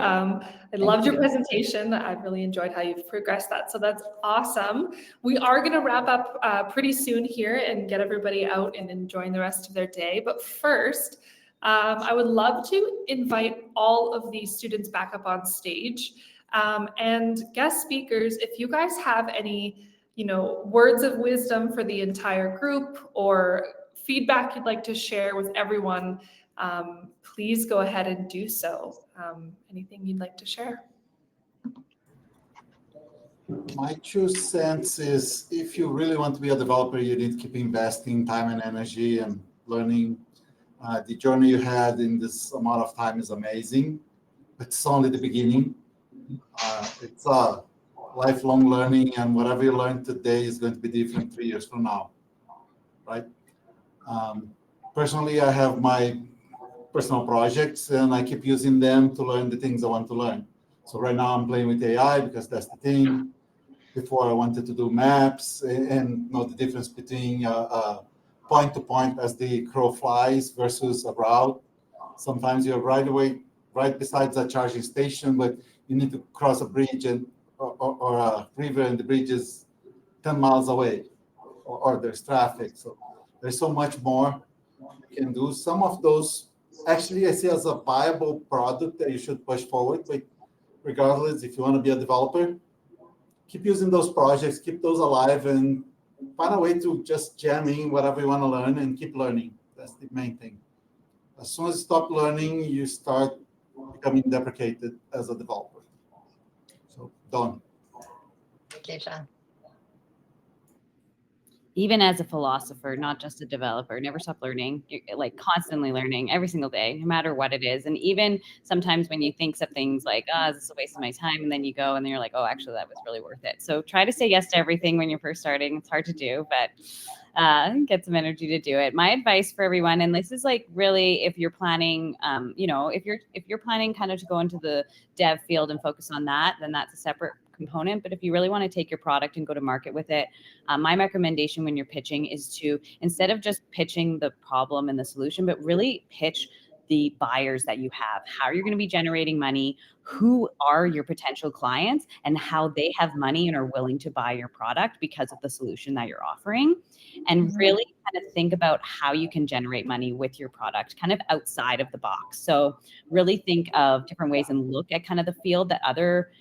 [SPEAKER 1] I loved your presentation. I really enjoyed how you've progressed that. So that's awesome. We are going to wrap up pretty soon here and get everybody out and enjoying the rest of their day. But first, I would love to invite all of these students back up on stage. And guest speakers, if you guys have any, words of wisdom for the entire group or feedback you'd like to share with everyone, please go ahead and do so. Anything you'd like to share?
[SPEAKER 6] My 2 cents is if you really want to be a developer, you need to keep investing time and energy and learning. The journey you had in this amount of time is amazing. It's only the beginning. It's a lifelong learning, and whatever you learn today is going to be different 3 years from now, right? Personally, I have my personal projects, and I keep using them to learn the things I want to learn. So right now I'm playing with AI because that's the thing. Before I wanted to do maps and know the difference between point to point as the crow flies versus a route. Sometimes you're right beside a charging station, but you need to cross a bridge or a river, and the bridge is 10 miles away, or there's traffic. So there's so much more you can do. Some of those, actually, I see as a viable product that you should push forward. But regardless, if you want to be a developer, keep using those projects, keep those alive, and find a way to just jam in whatever you want to learn and keep learning. That's the main thing. As soon as you stop learning, you start becoming deprecated as a developer. So, done.
[SPEAKER 12] Thank you, John.
[SPEAKER 5] Even as a philosopher, not just a developer, never stop learning. You're like constantly learning every single day, no matter what it is. And even sometimes when you think something's like, oh, this is a waste of my time, and then you go and then you're like, oh, actually, that was really worth it. So try to say yes to everything when you're first starting. It's hard to do, but get some energy to do it. My advice for everyone, and this is like really if you're planning, if you're planning kind of to go into the dev field and focus on that, then that's a separate component. But if you really want to take your product and go to market with it, my recommendation when you're pitching is to, instead of just pitching the problem and the solution, but really pitch the buyers that you have, how you're going to be generating money, who are your potential clients, and how they have money and are willing to buy your product because of the solution that you're offering. And really kind of think about how you can generate money with your product kind of outside of the box. So really think of different ways and look at kind of the field that other,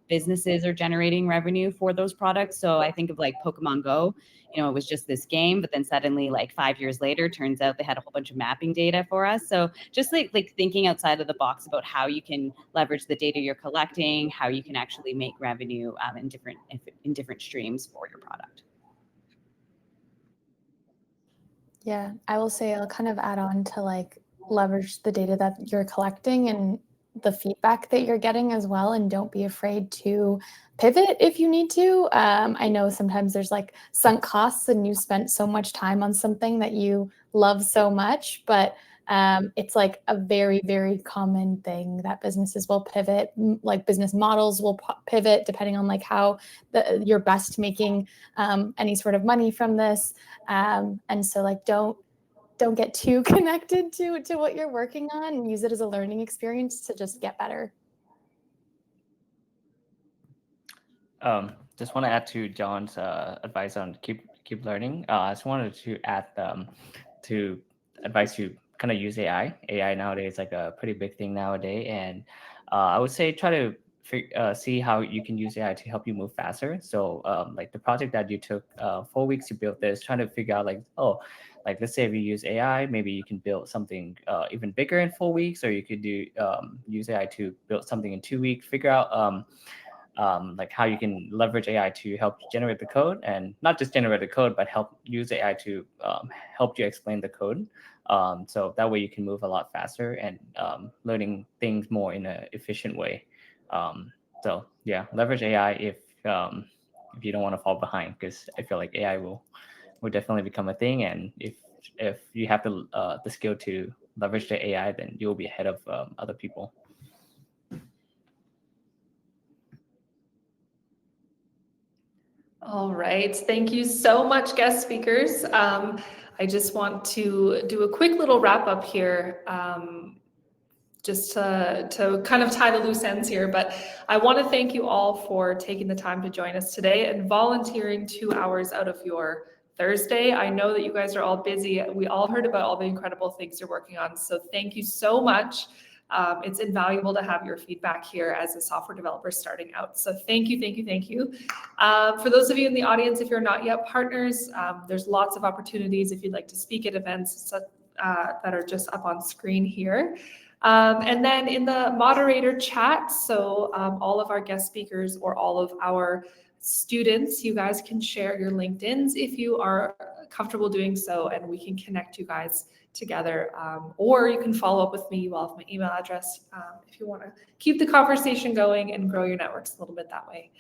[SPEAKER 5] businesses are generating revenue for those products. So I think of like Pokemon Go, it was just this game, but then suddenly like 5 years later, turns out they had a whole bunch of mapping data for us. So just like thinking outside of the box about how you can leverage the data you're collecting, how you can actually make revenue in different streams for your product.
[SPEAKER 2] Yeah, I will say I'll kind of add on to like leverage the data that you're collecting and the feedback that you're getting as well, and don't be afraid to pivot if you need to. I know sometimes there's like sunk costs and you spent so much time on something that you love so much, but it's like a very, very common thing that businesses will pivot, like business models will pivot depending on like how you're best making any sort of money from this. And so like don't get too connected to what you're working on, and use it as a learning experience to just get better.
[SPEAKER 3] Just want to add to John's advice on keep learning. I just wanted to add to advise you kind of use AI. AI nowadays is like a pretty big thing nowadays, and I would say try to see how you can use AI to help you move faster. So like the project that you took 4 weeks to build this, trying to figure out like, like let's say if you use AI, maybe you can build something even bigger in 4 weeks, or you could use AI to build something in 2 weeks. Figure out like how you can leverage AI to help generate the code, and not just generate the code, but use AI to help you explain the code. So that way you can move a lot faster and learning things more in an efficient way. So yeah, leverage AI if you don't want to fall behind, because I feel like AI will definitely become a thing, and if you have the skill to leverage the AI, then you'll be ahead of other people.
[SPEAKER 1] All right, thank you so much, guest speakers. I just want to do a quick little wrap up here, just to kind of tie the loose ends here, but I want to thank you all for taking the time to join us today and volunteering 2 hours out of your Thursday. I know that you guys are all busy. We all heard about all the incredible things you're working on, so thank you so much. It's invaluable to have your feedback here as a software developer starting out. So thank you, thank you, thank you. For those of you in the audience, if you're not yet partners, there's lots of opportunities if you'd like to speak at events that are just up on screen here. And then in the moderator chat, so all of our guest speakers or all of our students, you guys can share your LinkedIns if you are comfortable doing so, and we can connect you guys together. Or you can follow up with me. You all have my email address if you want to keep the conversation going and grow your networks a little bit that way.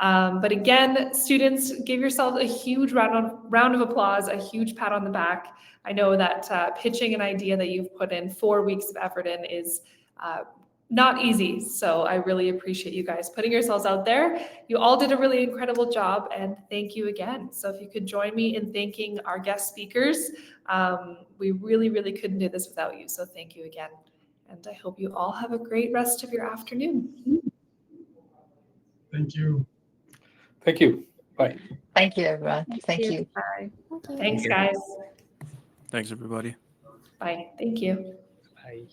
[SPEAKER 1] But again, students, give yourselves a huge round of applause, a huge pat on the back. I know that pitching an idea that you've put in 4 weeks of effort in is not easy. So I really appreciate you guys putting yourselves out there. You all did a really incredible job, and thank you again. So if you could join me in thanking our guest speakers, we really, really couldn't do this without you. So thank you again. And I hope you all have a great rest of your afternoon.
[SPEAKER 10] Thank you.
[SPEAKER 4] Thank you. Bye.
[SPEAKER 12] Thank you, everyone. Thank you.
[SPEAKER 1] Bye. Thanks, guys.
[SPEAKER 11] Thanks, everybody.
[SPEAKER 1] Bye. Thank you.
[SPEAKER 8] Bye.